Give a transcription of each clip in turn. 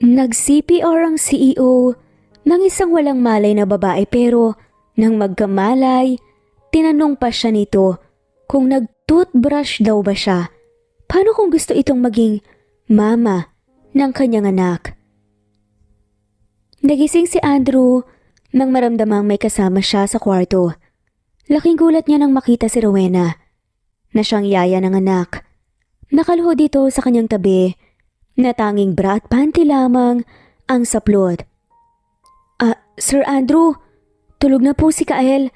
Nag-CPR ang CEO ng isang walang malay na babae pero nang magkamalay, tinanong pa siya nito kung nag-toothbrush daw ba siya. Paano kung gusto itong maging mama ng kanyang anak? Nagising si Andrew nang maramdamang may kasama siya sa kwarto. Laking gulat niya nang makita si Rowena na siyang yaya ng anak. Nakaluhod dito sa kanyang tabi na tanging bra at panty lamang ang saplot. Sir Andrew, tulog na po si Kael.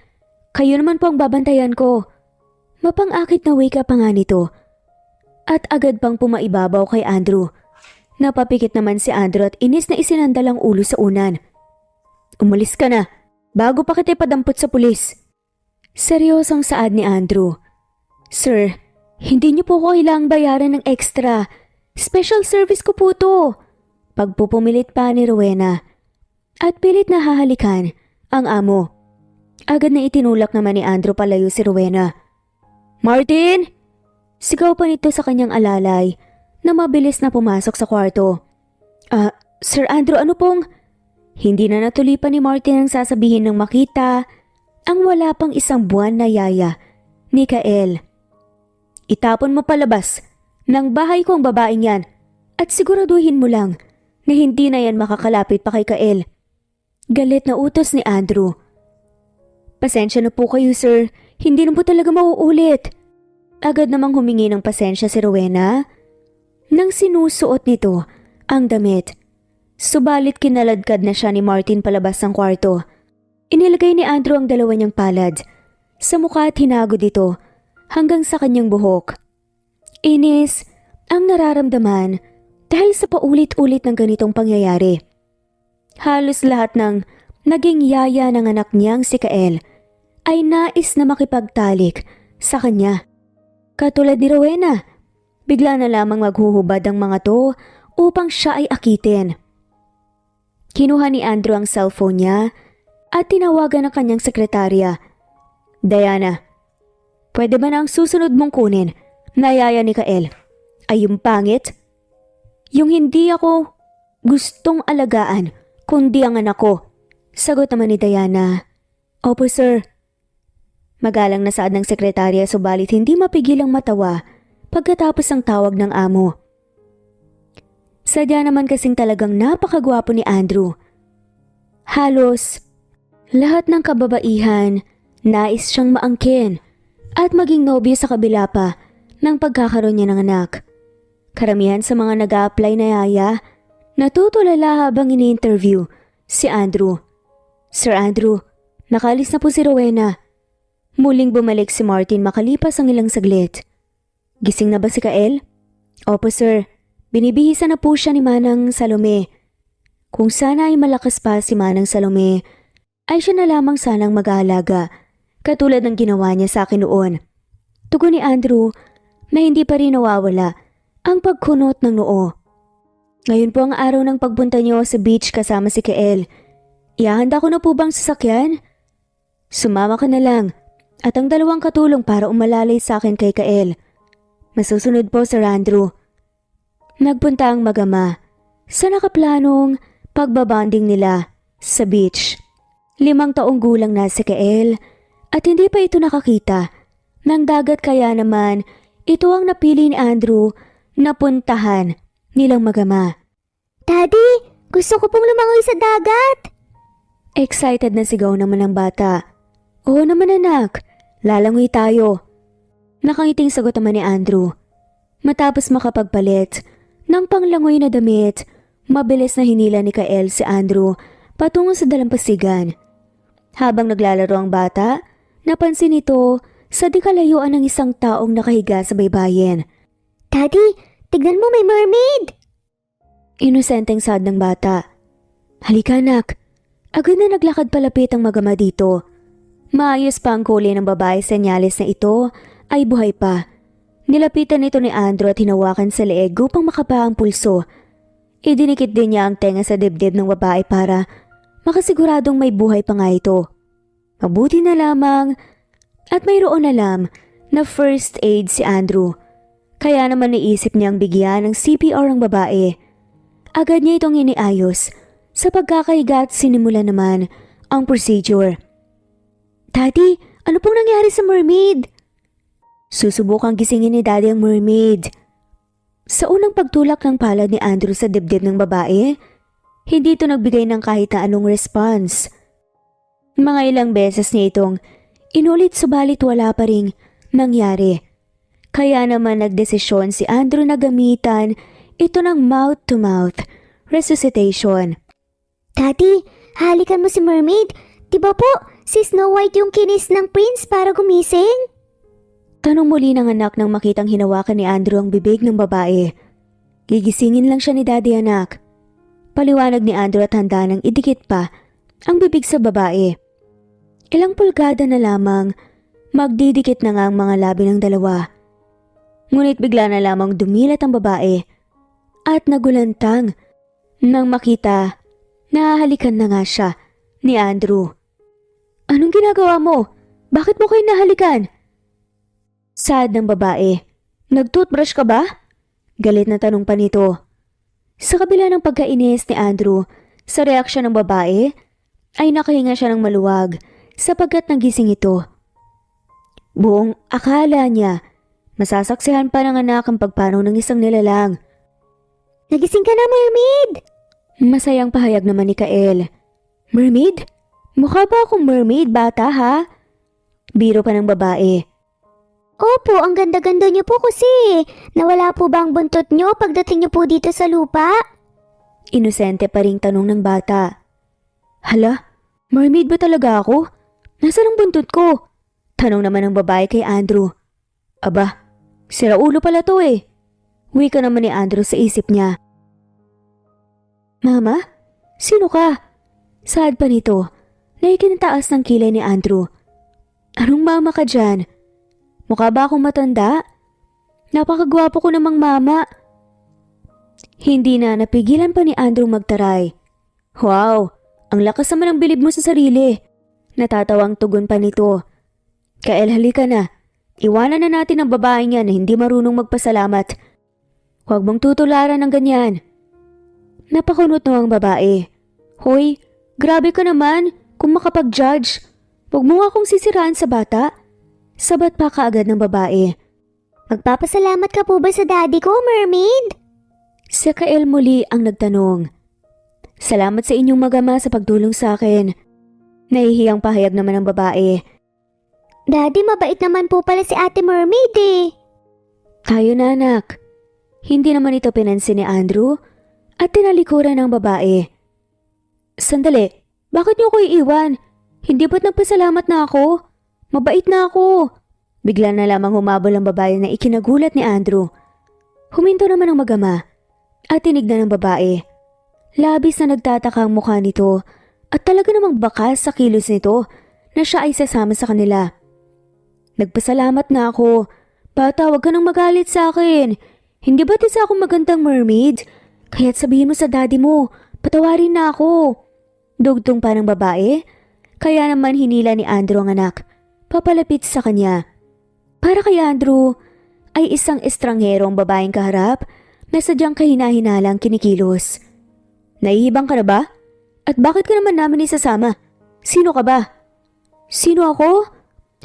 Kayo naman po ang babantayan ko. Mapang-akit na wake up pa nga nito. At agad pang pumaibabaw kay Andrew. Napapikit naman si Andrew at inis na isinandal ang ulo sa unan. Umalis ka na, bago pa kita ipadampot sa pulis. Seryosong saad ni Andrew. Sir, hindi niyo po ko kailangang bayaran ng extra. Special service ko po to. Pagpupumilit pa ni Rowena. At pilit na hahalikan ang amo. Agad na itinulak naman ni Andrew palayo si Rowena. Martin! Sigaw pa nito sa kanyang alalay na mabilis na pumasok sa kwarto. Sir Andrew, ano pong? Hindi na natuloy pa ni Martin ang sasabihin ng makita ang wala pang isang buwan na yaya ni Kael. Itapon mo palabas ng bahay ko ang babaeng yan at siguraduhin mo lang na hindi na yan makakalapit pa kay Kael. Galit na utos ni Andrew. Pasensya na po kayo sir, hindi na po talaga mauulit. Agad namang humingi ng pasensya si Rowena nang sinusuot nito ang damit. Subalit kinaladkad na siya ni Martin palabas ng kwarto. Inilagay ni Andrew ang dalawa niyang palad sa mukha at hinago dito hanggang sa kanyang buhok. Inis ang nararamdaman dahil sa paulit-ulit ng ganitong pangyayari. Halos lahat ng naging yaya ng anak niyang si Kael ay nais na makipagtalik sa kanya. Katulad ni Rowena, bigla na lamang maghuhubad ang mga to upang siya ay akitin. Kinuha ni Andrew ang cellphone niya at tinawagan ang kanyang sekretarya. Diana, pwede ba na ang susunod mong kunin na yaya ni Kael? Ay yung pangit? Yung hindi ako gustong alagaan kundi ang anak ko. Sagot naman ni Diana. Opo sir. Magalang na saad ng sekretarya subalit hindi mapigilang matawa pagkatapos ang tawag ng amo. Sadya naman kasing talagang napakagwapo ni Andrew. Halos lahat ng kababaihan nais siyang maangkin at maging nobyo sa kabila pa ng pagkakaroon niya ng anak. Karamihan sa mga nag-a-apply na yaya natutulala habang ini-interview si Andrew. Sir Andrew, nakaalis na po si Rowena. Muling bumalik si Martin makalipas ang ilang saglit. Gising na ba si Kael? Opo sir, binibihisan na po siya ni Manang Salome. Kung sana ay malakas pa si Manang Salome, ay siya na lamang sanang mag-aalaga, katulad ng ginawa niya sa akin noon. Tugon ni Andrew na hindi pa rin nawawala ang pagkunot ng noo. Ngayon po ang araw ng pagpunta niyo sa beach kasama si Kael. Ihahanda ko na po bang sasakyan? Sumama ka na lang at ang dalawang katulong para umalalay sa akin kay Kael. Masusunod po Sir Andrew. Nagpunta ang mag-ama sa nakaplanong pagbabanding nila sa beach. 5 taong gulang na si Kael at hindi pa ito nakakita ng dagat kaya naman ito ang napili ni Andrew na puntahan nilang mag-ama. Daddy, gusto ko pong lumangoy sa dagat! Excited na sigaw naman ng bata. Oo naman anak, lalangoy tayo. Nakangiting sagot naman ni Andrew. Matapos makapagpalit ng panglangoy na damit, mabilis na hinila ni Kael si Andrew patungo sa dalampasigan. Habang naglalaro ang bata, napansin ito sa di kalayuan ng isang taong nakahiga sa baybayin. Daddy, tignan mo may mermaid! Inosenteng saad ng bata. Halika anak. Agad na naglakad palapit ang mag-ama dito. Maayos pa ang kulay ng babae senyales na ito ay buhay pa. Nilapitan nito ni Andrew at hinawakan sa leeg upang makapa ang pulso. Idinikit din niya ang tenga sa dibdib ng babae para makasiguradong may buhay pa nga ito. Mabuti na lamang at mayroon alam na first aid si Andrew. Kaya naman naisip niyang bigyan ng CPR ang babae. agad niya itong iniayos. Sa pagkakahiga at sinimula naman ang procedure. Daddy, ano pong nangyari sa mermaid? Susubukang gisingin ni Daddy ang mermaid. Sa unang pagtulak ng palad ni Andrew sa dibdib ng babae, hindi ito nagbigay ng kahit na anong response. Mga ilang beses niya itong inulit subalit wala pa ring nangyari. Kaya naman nagdesisyon si Andrew na gamitan ito ng mouth-to-mouth resuscitation. Daddy, halikan mo si mermaid. Diba po, si Snow White yung kinis ng prince para gumising? Tanong muli ng anak nang makitang hinawakan ni Andrew ang bibig ng babae. Gigisingin lang siya ni Daddy, anak. Paliwanag ni Andrew at handa nang idikit pa ang bibig sa babae. Ilang pulgada na lamang, magdidikit na nga ang mga labi ng dalawa. Ngunit bigla na lamang dumilat ang babae at nagulantang nang makita na hahalikan na nga siya ni Andrew. Anong ginagawa mo? Bakit mo kayo nahalikan? Sad ng babae. Nag-toothbrush ka ba? Galit na tanong pa nito. Sa kabila ng pagkainis ni Andrew, sa reaksyon ng babae, ay nakahinga siya ng maluwag sapagkat nagising ito. Buong akala niya, masasaksihan pa ng anak ang pagpanaw ng isang nilalang. Nagising ka na, mermaid! Masayang pahayag naman ni Kael. Mermaid? Mukha ba akong mermaid, bata ha? Biro pa ng babae. Opo, ang ganda-ganda niyo po kasi. Nawala po ba ang buntot niyo pagdating niyo po dito sa lupa? Inosente pa ring tanong ng bata. Hala, mermaid ba talaga ako? Nasaan ang buntot ko? Tanong naman ng babae kay Andrew. Aba, sira ulo pala to eh. Wika naman ni Andrew sa isip niya. Mama? Sino ka? Sad pa nito na ikinataas ng kilay ni Andrew. Anong mama ka dyan? Mukha ba akong matanda? Napakagwapo ko namang mama. Hindi na napigilan pa ni Andrew magtaray. Wow, ang lakas naman ng bilib mo sa sarili. Natatawang tugon pa nito. Kael, halika na. Iwanan na natin ang babaeng yan na hindi marunong magpasalamat. Huwag mong tutularan ng ganyan. Napakunot na ang babae. Hoy, grabe ka naman kung makapag-judge. Huwag mo nga akong sisiraan sa bata. Sabat pa kaagad ng babae. Magpapasalamat ka po ba sa daddy ko, mermaid? Si Kael muli ang nagtanong. Salamat sa inyong magama sa pagtulong sa akin. Nahihiyang pahayag naman ng babae. Daddy, mabait naman po pala si ate mermaid eh. Tayo na anak. Hindi naman ito pinansin ni Andrew at tinalikuran ng babae. Sandali, bakit niyo ko iiwan? Hindi ba't nagpasalamat na ako? Mabait na ako. Bigla na lamang humabol ang babae na ikinagulat ni Andrew. Huminto naman ang magama at tinignan ng babae. Labis na nagtataka ang mukha nito at talaga namang bakas sa kilos nito na siya ay sasama sa kanila. Nagpasalamat na ako. Bata, wag ka nang magalit sa akin. Hindi ba't isa akong magandang mermaid? Kaya't sabihin mo sa daddy mo, patawarin na ako. Dugtong pa ng babae. Kaya naman hinila ni Andrew ang anak. Papalapit sa kanya. Para kay Andrew ay isang estranghero ang babaeng kaharap na sadyang kahina-hinalang kinikilos. Naihibang ka na ba? At bakit ka naman namin isasama? Sino ka ba? Sino ako?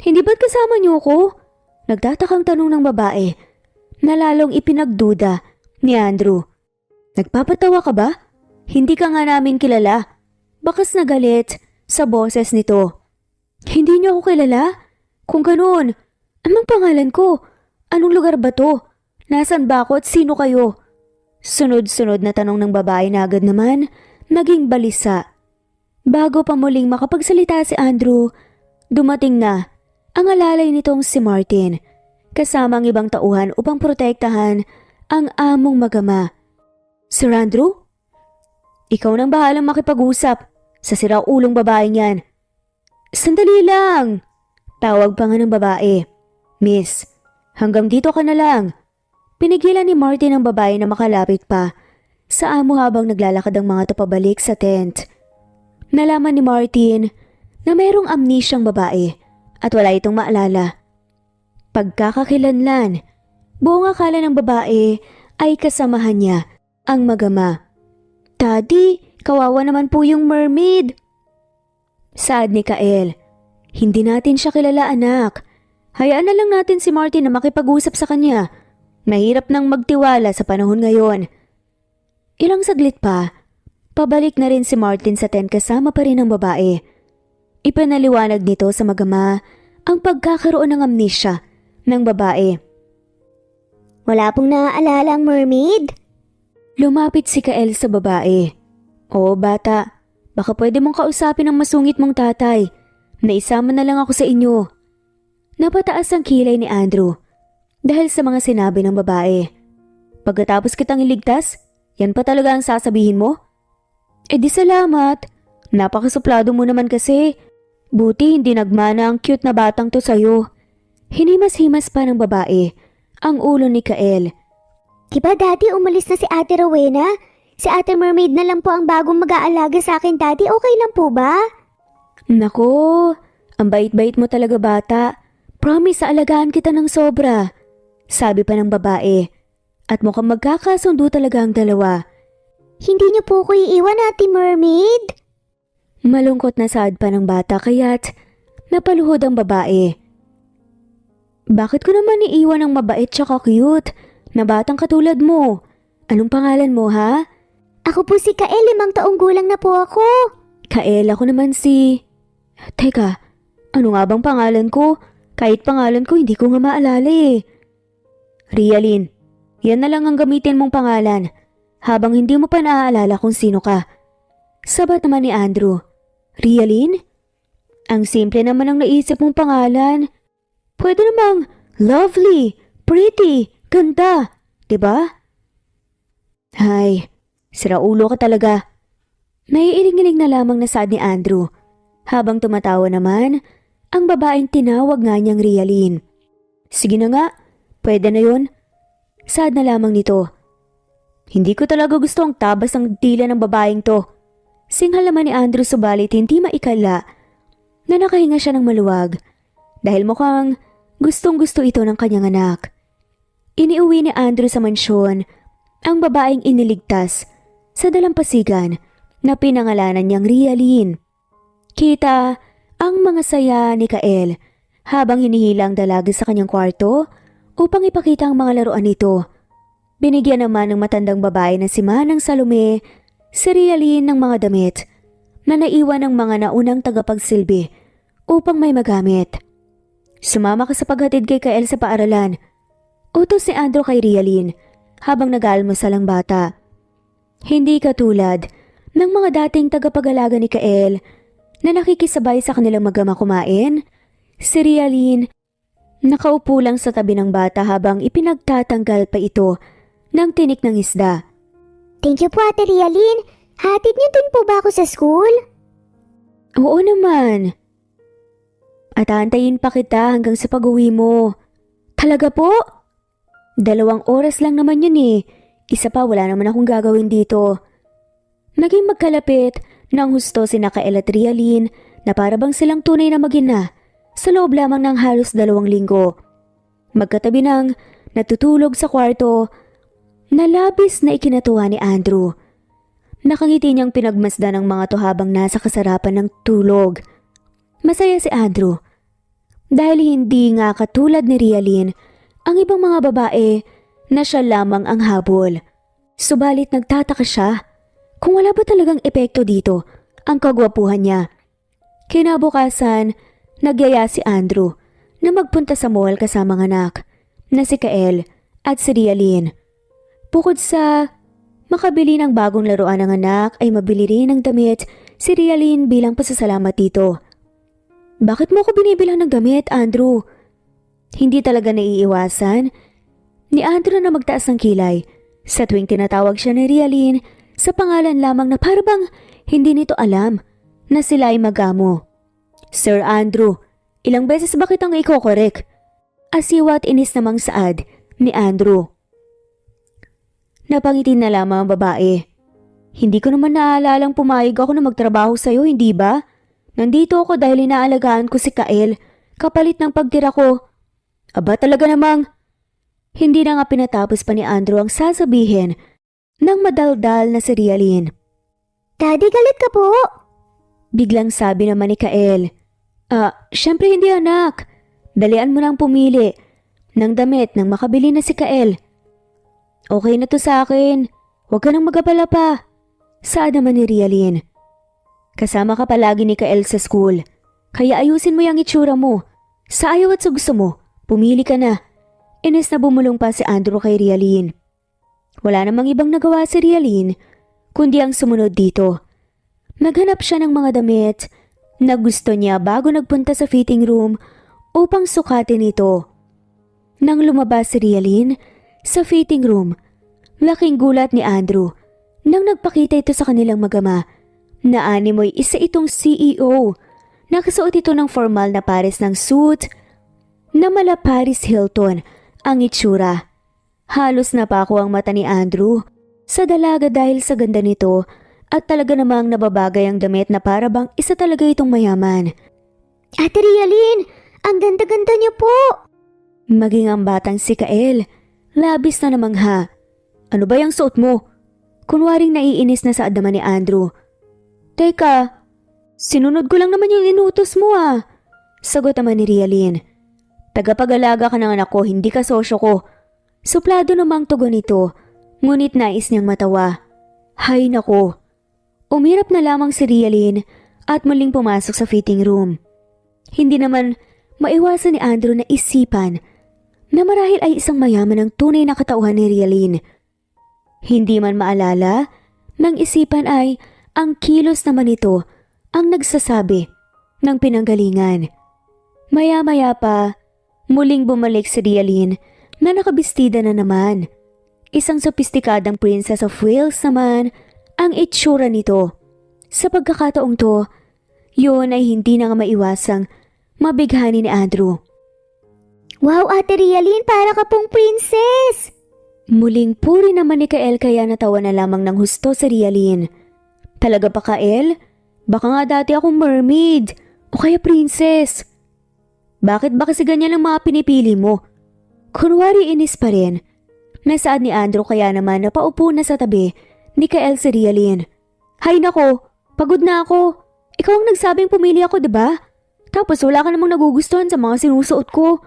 Hindi ba't kasama niyo ako? Nagtatakang tanong ng babae na lalong ipinagduda ni Andrew. Nagpapatawa ka ba? Hindi ka nga namin kilala. Bakas na galit sa boses nito. Hindi niyo ako kilala? Kung ganoon, anong pangalan ko? Anong lugar ba to? Nasaan ba ako at sino kayo? Sunod-sunod na tanong ng babae na agad naman naging balisa. Bago pa muling makapagsalita si Andrew, dumating na ang alalay nitong si Martin, kasama ang ibang tauhan upang protektahan ang among magama. Sir Andrew? Ikaw nang bahalang makipag-usap sa siraulong babaeng yan. Sandali lang! Tawag pa nga ng babae. Miss, hanggang dito ka na lang. Pinigilan ni Martin ang babae na makalapit pa sa amo habang naglalakad ang mga pabalik sa tent. Nalaman ni Martin na mayroong amnesyang babae at wala itong maalala. Pagkakakilanlan, buong akala ng babae ay kasamahan niya ang magama. Daddy, kawawa naman po yung mermaid. Saad ni Kael. Hindi natin siya kilala, anak. Hayaan na lang natin si Martin na makipag-usap sa kanya. Mahirap nang magtiwala sa panahon ngayon. Ilang saglit pa, pabalik na rin si Martin sa tent kasama pa rin ang babae. Ipinaliwanag nito sa magama ang pagkakaroon ng amnesia ng babae. Wala pong naaalala ang mermaid? Lumapit si Kael sa babae. Oo bata, baka pwede mong kausapin ang masungit mong tatay. Naisama na lang ako sa inyo. Napataas ang kilay ni Andrew dahil sa mga sinabi ng babae. Pagkatapos kitang iligtas, yan pa talaga ang sasabihin mo? Eh di salamat. Napakasuplado mo naman kasi. Buti hindi nagmana ang cute na batang to sa'yo. Hinimas-himas pa ng babae ang ulo ni Kael. Diba daddy, umalis na si Ate Rowena? Si Ate Mermaid na lang po ang bagong mag-aalaga sa akin daddy, okay lang po ba? Nako, ang bait-bait mo talaga bata. Promise, aalagaan kita ng sobra. Sabi pa ng babae. At mukhang magkakasundo talaga ang dalawa. Hindi niyo po ko iiwan, Ate Mermaid? Malungkot na saad pa ng bata kaya't napaluhod ang babae. Bakit ko naman iiwan ang mabait tsaka cute na batang katulad mo? Anong pangalan mo ha? Ako po si Kael, 5 taong gulang na po ako. Kael, ako naman si... Teka, ano nga bang pangalan ko? Kahit pangalan ko hindi ko nga maalala eh. Rialin, yan na lang ang gamitin mong pangalan habang hindi mo pa naaalala kung sino ka. Sabat naman ni Andrew. Rialin? Ang simple naman ang naisip mong pangalan. Pwede namang lovely, pretty, ganda, diba? Hay, siraulo ka talaga. Naiiling-iling na lamang na saad ni Andrew. Habang tumatawa naman, ang babaeng tinawag nga niyang Rialin. Sige na nga, pwede na yun. Saad na lamang nito. Hindi ko talaga gusto ang tabas ng dila ng babaeng to. Singhal naman ni Andrew subalit hindi maikala na nakahinga siya ng maluwag dahil mukhang gustong-gusto ito ng kanyang anak. Iniuwi ni Andrew sa mansyon ang babaeng iniligtas sa dalampasigan na pinangalanan niyang Rialin. Kita ang mga saya ni Kael habang hinihila ang dalaga sa kanyang kwarto upang ipakita ang mga laruan nito. Binigyan naman ng matandang babae na si Manang Salome si Rialin ng mga damit na naiwan ng mga naunang tagapagsilbi upang may magamit. Sumama ka sa paghatid kay Kael sa paaralan. Utos si Andrew kay Rialin habang nag-aalmusal ang bata. Hindi katulad ng mga dating tagapag-alaga ni Kael na nakikisabay sa kanilang magama kumain, si Rialin nakaupo lang sa tabi ng bata habang ipinagtatanggal pa ito ng tinik ng isda. Thank you po, Ate Rialin. Hatid niyo din po ba ako sa school? Oo naman. At aantayin pa kita hanggang sa pag-uwi mo. Talaga po? 2 oras lang naman yun eh. Isa pa wala naman akong gagawin dito. Naging magkalapit ng husto si Kael at Rialin na para bang silang tunay na mag-ina sa loob lamang ng halos 2 linggo. Magkatabi ng natutulog sa kwarto na labis na ikinatuwa ni Andrew. Nakangiti niyang pinagmasdan ng mga to habang nasa kasarapan ng tulog. Masaya si Andrew dahil hindi nga katulad ni Rialin ang ibang mga babae na siya lamang ang habol. Subalit nagtataka siya kung wala ba talagang epekto dito ang kagwapuhan niya. Kinabukasan, nagyaya si Andrew na magpunta sa mall kasama ng anak na si Kael at si Rialin. Bukod sa makabili ng bagong laruan ng anak ay mabili rin ng damit si Rialin bilang pasasalamat dito. Bakit mo ko binibilang ng damit, Andrew? Hindi talaga naiiwasan ni Andrew na magtaas ng kilay sa tuwing tinatawag siya ni Rialin sa pangalan lamang na parang hindi nito alam na sila ay magamo. Sir Andrew, ilang beses ba kitang iko-correct? Asiwa at inis namang saad ni Andrew. Napangiti na lamang ang babae. Hindi ko naman naalalang pumayag ako na magtrabaho sa'yo, hindi ba? Nandito ako dahil inaalagaan ko si Kael, kapalit ng pagtira ko. Aba talaga namang. Hindi na nga pinatapos pa ni Andrew ang sasabihin ng madaldal na si Rialin. Daddy, galit ka po? Biglang sabi naman ni Kael. Syempre hindi anak. Dalian mo nang pumili ng damit nang makabili na si Kael. Okay na to sa akin. Huwag ka nang magabala pa. Saad naman ni Rialyn. Kasama ka palagi ni Kael sa school. Kaya ayusin mo yung itsura mo. Sa ayaw at sa gusto mo, pumili ka na. Inis na bumulong pa si Andrew kay Rialyn. Wala namang ibang nagawa si Rialyn, kundi ang sumunod dito. Naghanap siya ng mga damit na gusto niya bago nagpunta sa fitting room upang sukatin ito. Nang lumabas si Rialyn sa fitting room, laking gulat ni Andrew nang nagpakita ito sa kanilang magama na animoy isa itong CEO. Nakasuot ito ng formal na pares ng suit na mala Paris Hilton ang itsura. Halos napako ang mata ni Andrew sa dalaga dahil sa ganda nito at talaga namang nababagay ang damit na para bang isa talaga itong mayaman. Ate Rialyn, ang ganda-ganda niyo po! Maging ang batang si Kael, labis na namangha. Ano ba yung suot mo? Kunwaring naiinis na sa naman ni Andrew. Teka, sinunod ko lang naman yung inutos mo Sagot naman ni Rialyn. Tagapag-alaga ka ng anak ko, hindi ka sosyo ko. Suplado namang tugon ito, ngunit nais niyang matawa. Hay nako. Umirap na lamang si Rialyn at muling pumasok sa fitting room. Hindi naman maiwasan ni Andrew na isipan na marahil ay isang mayaman ang tunay na katauhan ni Rialyn. Hindi man maalala, nang isipan ay ang kilos naman ito ang nagsasabi ng pinanggalingan. Maya-maya pa, muling bumalik si Rialyn na nakabistida na naman. Isang sopistikadang Princess of Wales naman ang itsura nito. Sa pagkakataong to, yun ay hindi na nga maiwasang mabighani ni Andrew. Wow, Ate Rialyn, para ka pong princess! Muling puri naman ni Kael kaya natawa na lamang ng husto si Rialyn. Talaga pa Kael? Baka nga dati akong mermaid o kaya princess. Bakit ba kasi ganyan ang mga pinipili mo? Kunwari inis pa rin. Nasaad ni Andrew kaya naman napaupo na sa tabi ni Kael si Rialyn. Hay nako, pagod na ako. Ikaw ang nagsabing pumili ako, diba? Tapos wala ka namang nagugustuhan sa mga sinusuot ko.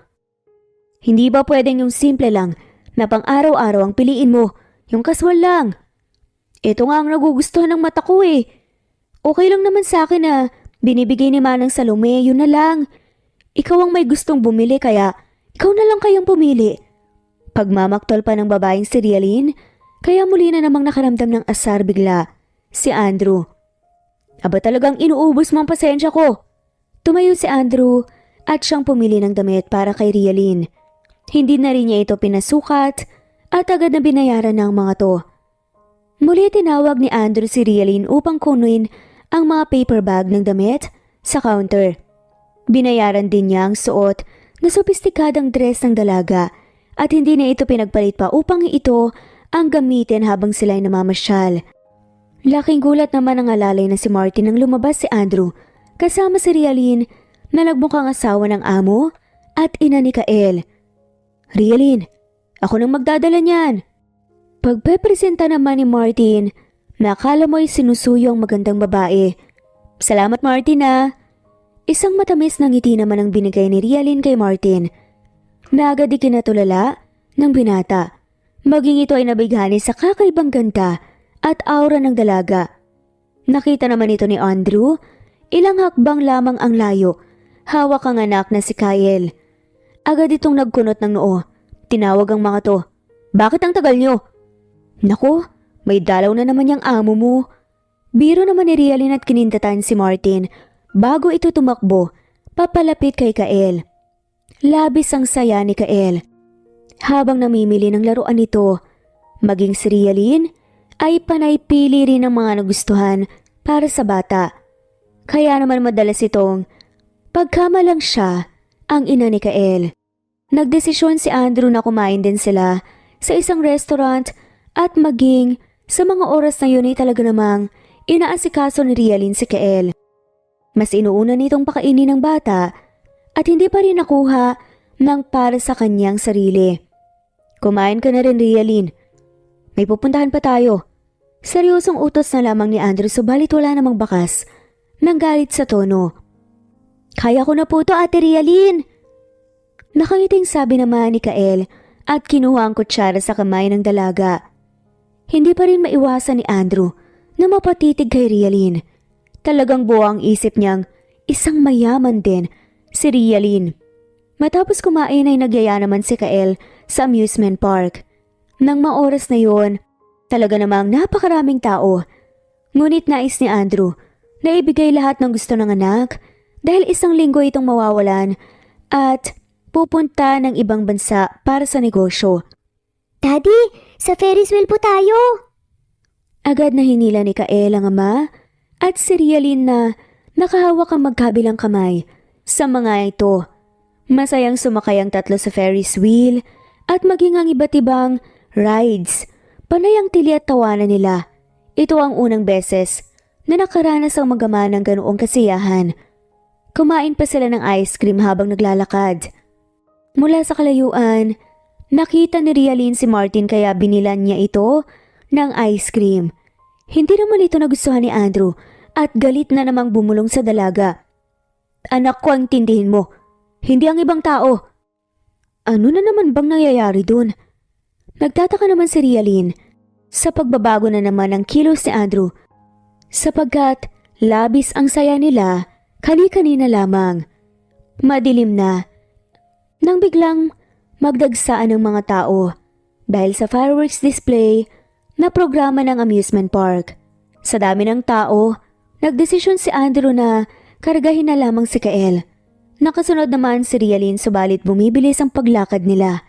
Hindi ba pwedeng yung simple lang na pang araw-araw ang piliin mo, yung casual lang? Ito nga ang nagugustuhan ng mata ko Okay lang naman sa akin na binibigay ni Manang Salome, yun na lang. Ikaw ang may gustong bumili kaya ikaw na lang kayang pumili. Pagmamaktol pa ng babaeng si Rialyn, kaya muli na namang nakaramdam ng asar bigla si Andrew. Aba talagang inuubos mo ang pasensya ko. Tumayo si Andrew at siyang pumili ng damit para kay Rialyn. Hindi na rin niya ito pinasukat at agad na binayaran ng mga to. Muli tinawag ni Andrew si Rialyn upang kunin ang mga paper bag ng damit sa counter. Binayaran din niya ang suot na sopistikadang dress ng dalaga at hindi na ito pinagpalit pa upang ito ang gamitin habang sila'y namamasyal. Laking gulat naman ang alalay na si Martin nang lumabas si Andrew kasama si Rialyn na nagmukhang asawa ng amo at ina ni Kael. Rialyn, ako nang magdadala niyan. Pagpepresenta naman ni Martin, nakala mo'y sinusuyo ang magandang babae. Salamat Martin Isang matamis na ngiti naman ang binigay ni Rialyn kay Martin. Na agad ikinatulala ng binata. Maging ito ay nabighani sa kakaibang ganda at aura ng dalaga. Nakita naman ito ni Andrew, ilang hakbang lamang ang layo. Hawak ang anak na si Kael. Agad itong nagkunot ng noo. Tinawag ang mga to. Bakit ang tagal nyo? Naku, may dalaw na naman yung amo mo. Biro naman ni Rialyn at kinindatan si Martin bago ito tumakbo papalapit kay Kael. Labis ang saya ni Kael. Habang namimili ng laruan nito, maging si Rialyn ay panay-pili rin ng mga nagustuhan para sa bata. Kaya naman madalas itong pagkamalang siya ang ina ni Kael. Nagdesisyon si Andrew na kumain din sila sa isang restaurant at maging sa mga oras na yun ay talaga namang inaasikaso ni Rialyn si Kael. Mas inuuna nitong pakainin ng bata at hindi pa rin nakuha ng para sa kanyang sarili. Kumain ka na rin Rialyn. May pupuntahan pa tayo. Seryosong utos na lamang ni Andrew subalit wala namang bakas ng galit sa tono. Kaya ko na po to, Ate Rialyn. Nakangiting sabi naman ni Kael at kinuha ang kutsara sa kamay ng dalaga. Hindi pa rin maiwasan ni Andrew na mapatitig kay Rialyn. Talagang buo ang isip niyang isang mayaman din si Rialyn. Matapos kumain ay nagyaya naman si Kael sa amusement park. Nang maoras na yon, talaga namang napakaraming tao. Ngunit nais ni Andrew na ibigay lahat ng gusto ng anak dahil isang linggo itong mawawalan at pupunta ng ibang bansa para sa negosyo. Daddy, sa Ferris wheel po tayo. Agad na hinila ni Kael ang ama at si Rialyn na nakahawak ang magkabilang kamay sa mga ito. Masayang sumakay ang tatlo sa Ferris wheel at maging ang iba't ibang rides. Panay ang tili at tawanan nila. Ito ang unang beses na nakaranas ang mag-ama ng ganoong kasiyahan. Kumain pa sila ng ice cream habang naglalakad. Mula sa kalayuan, nakita ni Rialyn si Martin kaya binilan niya ito ng ice cream. Hindi naman ito nagustuhan ni Andrew at galit na namang bumulong sa dalaga. Anak ko, ang tindihin mo. Hindi ang ibang tao. Ano na naman bang nangyayari dun? Nagtataka naman si Rialyn sa pagbabago na naman ng kilos ni Andrew sapagkat labis ang saya nila kani-kanina lamang. Madilim na nang biglang magdagsaan ng mga tao dahil sa fireworks display na programa ng amusement park. Sa dami ng tao, nagdesisyon si Andrew na kargahin na lamang si Kael. Nakasunod naman si Rialyn subalit bumibilis ang paglakad nila.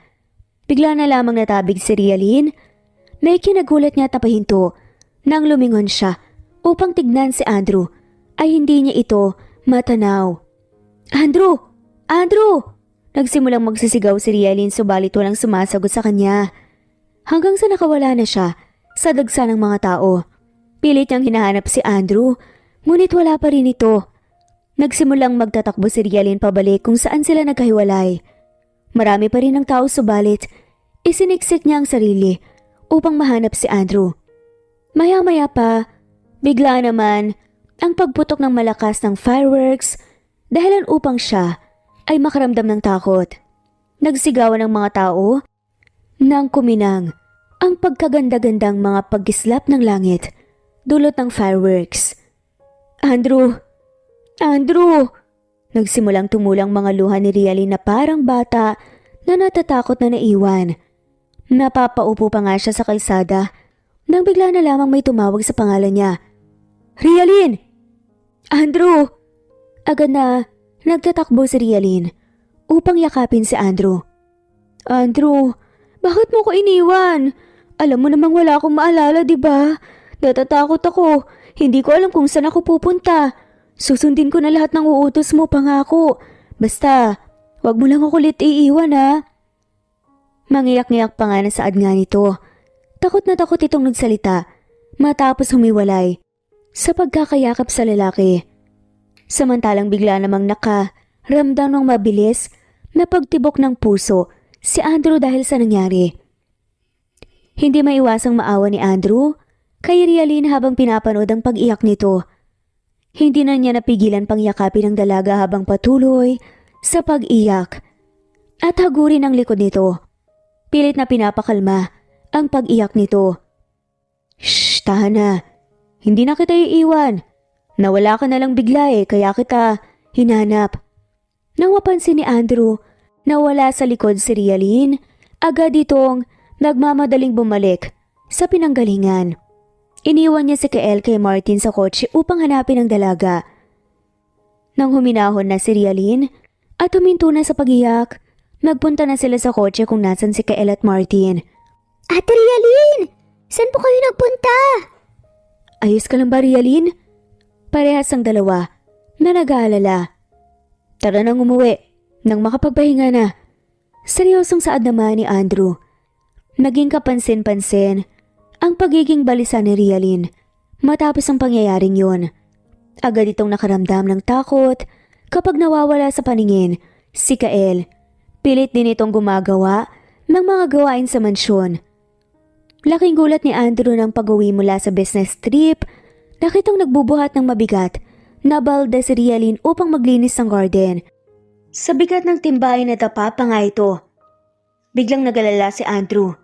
Bigla na lamang natabig si Rialyn na ikinagulat niya tapahinto nang lumingon siya upang tignan si Andrew ay hindi niya ito matanaw. Andrew! Andrew! Nagsimulang magsisigaw si Rialyn subalit walang sumasagot sa kanya. Hanggang sa nakawala na siya sa dagsa ng mga tao. Pilit niyang hinahanap si Andrew ngunit wala pa rin ito. Nagsimulang magtatakbo si Rialyn pabalik kung saan sila nagkahiwalay. Marami pa rin ang tao subalit isiniksik niya ang sarili upang mahanap si Andrew. Maya-maya pa, bigla naman ang pagputok ng malakas ng fireworks dahilan upang siya ay makaramdam ng takot. Nagsigawan ng mga tao nang kuminang ang pagkaganda-gandang mga pagkislap ng langit dulot ng fireworks. Andrew! Andrew! Nagsimulang tumulang mga luha ni Rialyn na parang bata na natatakot na naiwan. Napapaupo pa nga siya sa kalsada nang bigla na lamang may tumawag sa pangalan niya. Rialyn! Andrew! Agad na nagtatakbo si Rialyn upang yakapin si Andrew. Andrew, bakit mo ko iniwan? Alam mo namang wala akong maalala, di ba? Natatakot ako. Hindi ko alam kung saan ako pupunta. Susundin ko na lahat ng uutos mo, pangako. Basta, wag mo lang ako ulit iiwan, ha? Mangiyak-ngiyak pa nga na saad nga nito. Takot na takot itong nagsalita matapos humiwalay sa pagkakayakap sa lalaki. Samantalang bigla namang nakaramdam ng mabilis na pagtibok ng puso si Andrew dahil sa nangyari. Hindi maiwasang maawa ni Andrew kay Rialyn habang pinapanood ang pag-iyak nito. Hindi na niya napigilan pang yakapin ang dalaga habang patuloy sa pag-iyak at hagurin ang likod nito. Pilit na pinapakalma ang pag-iyak nito. Shh, tahan na. Hindi na kita iiwan. Nawala ka na lang bigla kaya kita hinanap. Nang mapansin ni Andrew na wala sa likod si Rialyn, agad itong nagmamadaling bumalik sa pinanggalingan. Iniwan niya si Kael kay Martin sa kotse upang hanapin ang dalaga. Nang huminahon na si Rialyn at huminto na sa pag-iyak, nagpunta na sila sa kotse kung nasan si Kael at Martin. Ate Rialyn! Saan po kayo nagpunta? Ayos ka lang ba, Rialyn? Parehas ang dalawa na nag-aalala. Tara nang umuwi nang makapagpahinga na. Seryosong saad naman ni Andrew. Naging kapansin-pansin ang pagiging balisa ni Rialyn matapos ang pangyayaring yun. Agad itong nakaramdam ng takot kapag nawawala sa paningin si Kael. Pilit din itong gumagawa ng mga gawain sa mansyon. Laking gulat ni Andrew nang pag-uwi mula sa business trip. Nakitang nagbubuhat ng mabigat na balde si Rialin upang maglinis ng garden. Sa bigat ng timbay na dapa pa nga ito. Biglang nagalala si Andrew.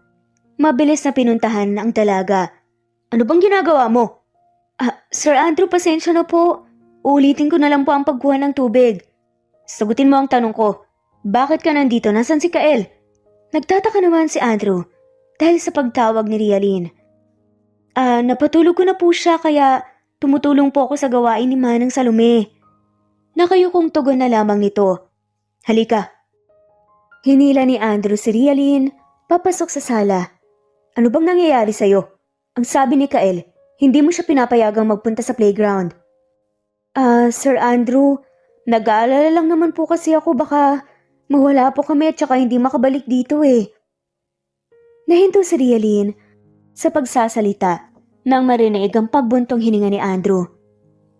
Mabilis na pinuntahan ang dalaga. Ano bang ginagawa mo? Sir Andrew, pasensya na po. Ulitin ko na lang po ang pagkuha ng tubig. Sagutin mo ang tanong ko. Bakit ka nandito? Nasaan si Kael? Nagtataka naman si Andrew dahil sa pagtawag ni Rialin. Napatulog ko na po siya kaya tumutulong po ako sa gawain ni Manang Salome. Nakayukong tugon na lamang nito. Halika. Hinila ni Andrew si Rialin papasok sa sala. Ano bang nangyayari sa'yo? Ang sabi ni Kael, hindi mo siya pinapayagang magpunta sa playground. Sir Andrew, nag-aalala lang naman po kasi ako baka mawala po kami at saka hindi makabalik dito eh. Nahinto si Rialin sa pagsasalita nang marinig ang pagbuntong hininga ni Andrew.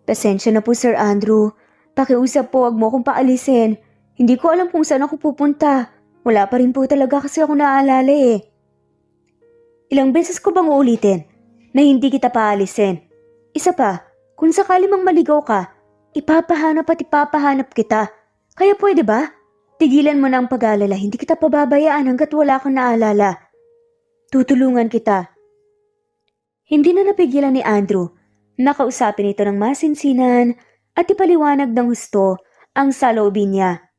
Pasensya na po Sir Andrew, pakiusap po wag mo akong paalisin. Hindi ko alam kung saan ako pupunta. Wala pa rin po talaga kasi ako naaalala eh. Ilang beses ko bang uulitin na hindi kita paalisin? Isa pa, kung sakali mang maligaw ka, ipapahanap at ipapahanap kita. Kaya pwede ba? Tigilan mo na ang pag-aalala, hindi kita pababayaan hanggat wala kang naalala. Tutulungan kita. Hindi na napigilan ni Andrew. Nakausapin ito ng masinsinan at ipaliwanag ng husto ang saloobin niya.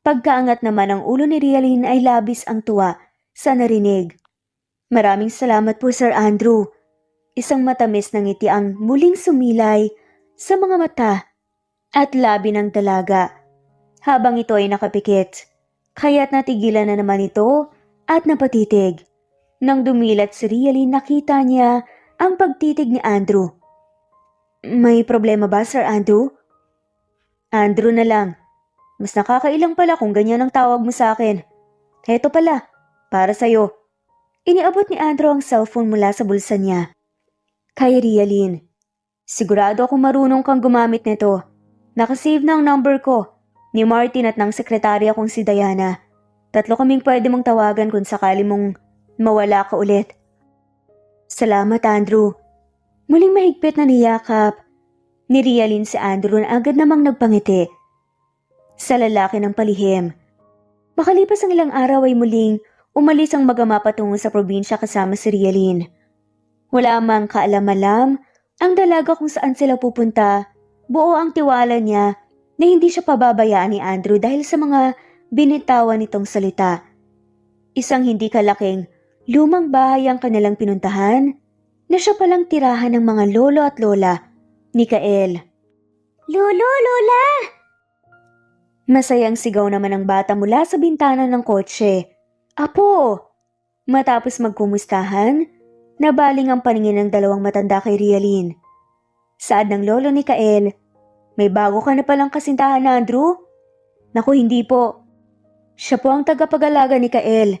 Pagkaangat naman ang ulo ni Rialin ay labis ang tuwa sa narinig. Maraming salamat po Sir Andrew. Isang matamis na ngiti ang muling sumilay sa mga mata at labi ng dalaga. Habang ito ay nakapikit, kaya't natigilan na naman ito at napatitig. Nang dumilat si Rialin, nakita niya ang pagtitig ni Andrew. May problema ba, Sir Andrew? Andrew na lang. Mas nakakailang pala kung ganyan ang tawag mo sa akin. Heto pala, para sa'yo. Iniabot ni Andrew ang cellphone mula sa bulsa niya. Kay Rialin, sigurado akong marunong kang gumamit nito. Nakasave na ang number ko ni Martin at ng sekretarya kong si Diana. 3 kaming pwede mong tawagan kung sakali mong mawala ka ulit. Salamat, Andrew. Muling mahigpit na niyakap ni Rialin si Andrew na agad namang nagpangiti sa lalaki ng palihim. Makalipas ang ilang araw ay muling umalis ang mag-ama patungo sa probinsya kasama si Rialin. Wala mang kaalam-alam ang dalaga kung saan sila pupunta. Buo ang tiwala niya na hindi siya pababayaan ni Andrew dahil sa mga binitawan nitong salita. Isang hindi kalaking lumang bahay ang kanilang pinuntahan na siya palang tirahan ng mga lolo at lola ni Kael. Lolo, Lola! Masayang sigaw naman ang bata mula sa bintana ng kotse. Apo! Matapos magkumustahan, nabaling ang paningin ng dalawang matanda kay Rialin. Saad ng lolo ni Kael, may bago ka na palang kasintahan na Andrew? Naku, hindi po. Siya po ang tagapag-alaga ni Kael.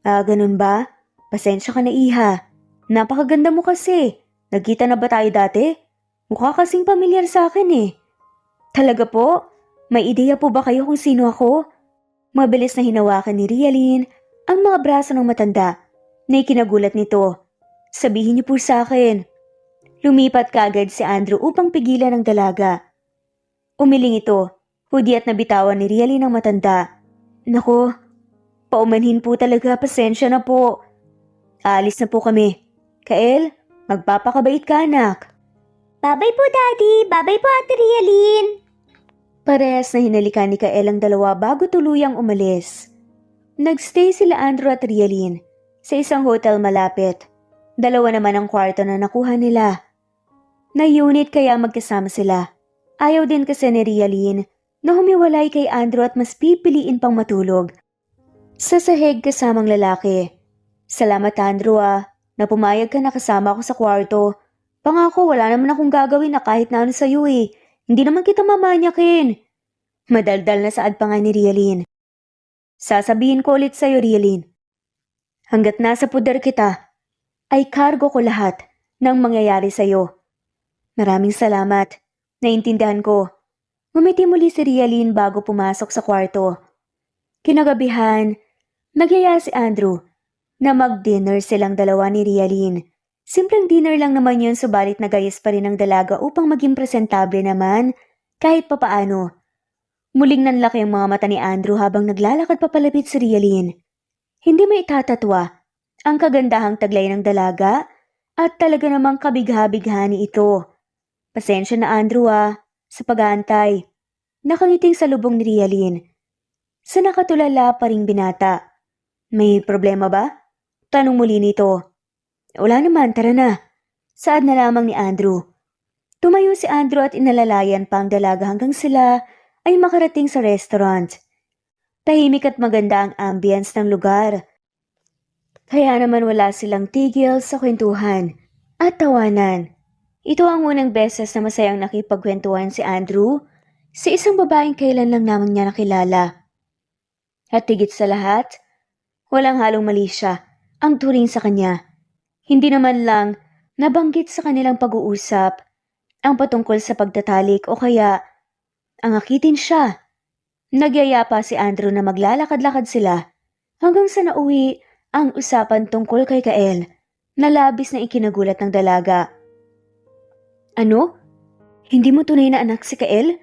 Ganun ba? Pasensya ka na iha. Napakaganda mo kasi. Nagkita na ba tayo dati? Mukha kasing pamilyar sa akin eh. Talaga po? May ideya po ba kayo kung sino ako? Mabilis na hinawakan ni Rialin ang mga braso ng matanda na ikinagulat nito. Sabihin niyo po sa akin. Lumipat kaagad si Andrew upang pigilan ang dalaga. Umiling ito, hudi at nabitawan ni Rialin ang matanda. Nako, paumanhin po talaga, pasensya na po. Aalis na po kami. Kael, magpapakabait ka anak. Babay po, Daddy. Babay po, Ate Rialin. Parehas na hinalikan ni Kael ang dalawa bago tuluyang umalis. Nagstay sila Andrew at Rialin sa isang hotel malapit. 2 naman ang kwarto na nakuha nila. Na unit kaya magkasama sila. Ayaw din kasi ni Rialin na humiwalay kay Andrew at mas pipiliin pang matulog sa sahig kasamang lalaki. Salamat Andrew na pumayag ka na kasama ako sa kwarto. Pangako wala naman akong gagawin na kahit na ano sa'yo eh. Hindi naman kita mamanyakin. Madaldal na saad pa nga ni Rialin. Sasabihin ko ulit sa'yo Rialin. Hanggat nasa puder kita, ay kargo ko lahat ng mangyayari sa'yo. Maraming salamat. Naintindihan ko. Ngumiti muli si Rialin bago pumasok sa kwarto. Kinagabihan, nagyaya si Andrew na mag-dinner silang dalawa ni Rialin. Simpleng dinner lang naman yun, subalit nagayos pa rin ang dalaga upang maging presentable naman kahit papaano. Muling nanlaki ang mga mata ni Andrew habang naglalakad papalapit si Rialin. Hindi may itatatwa ang kagandahang taglay ng dalaga at talaga namang kabigha-bighani ito. Pasensya na Andrew sa pag-aantay. Nakangiting sa lubong ni Rialin. Sa nakatulala pa ring binata. May problema ba? Tanong muli nito. Wala naman, tara na. Saad na lamang ni Andrew. Tumayo si Andrew at inalalayan pa ang dalaga hanggang sila ay makarating sa restaurant. Tahimik at maganda ang ambience ng lugar. Kaya naman wala silang tigil sa kwentuhan at tawanan. Ito ang unang beses na masayang nakipagkwentuhan si Andrew sa isang babaeng kailan lang naman niya nakilala. At higit sa lahat, walang halong mali siya ang turing sa kanya. Hindi naman lang nabanggit sa kanilang pag-uusap ang patungkol sa pagtatalik o kaya ang akitin siya. Nagyaya pa si Andrew na maglalakad-lakad sila hanggang sa nauwi ang usapan tungkol kay Kael na labis na ikinagulat ng dalaga. Ano? Hindi mo tunay na anak si Kael?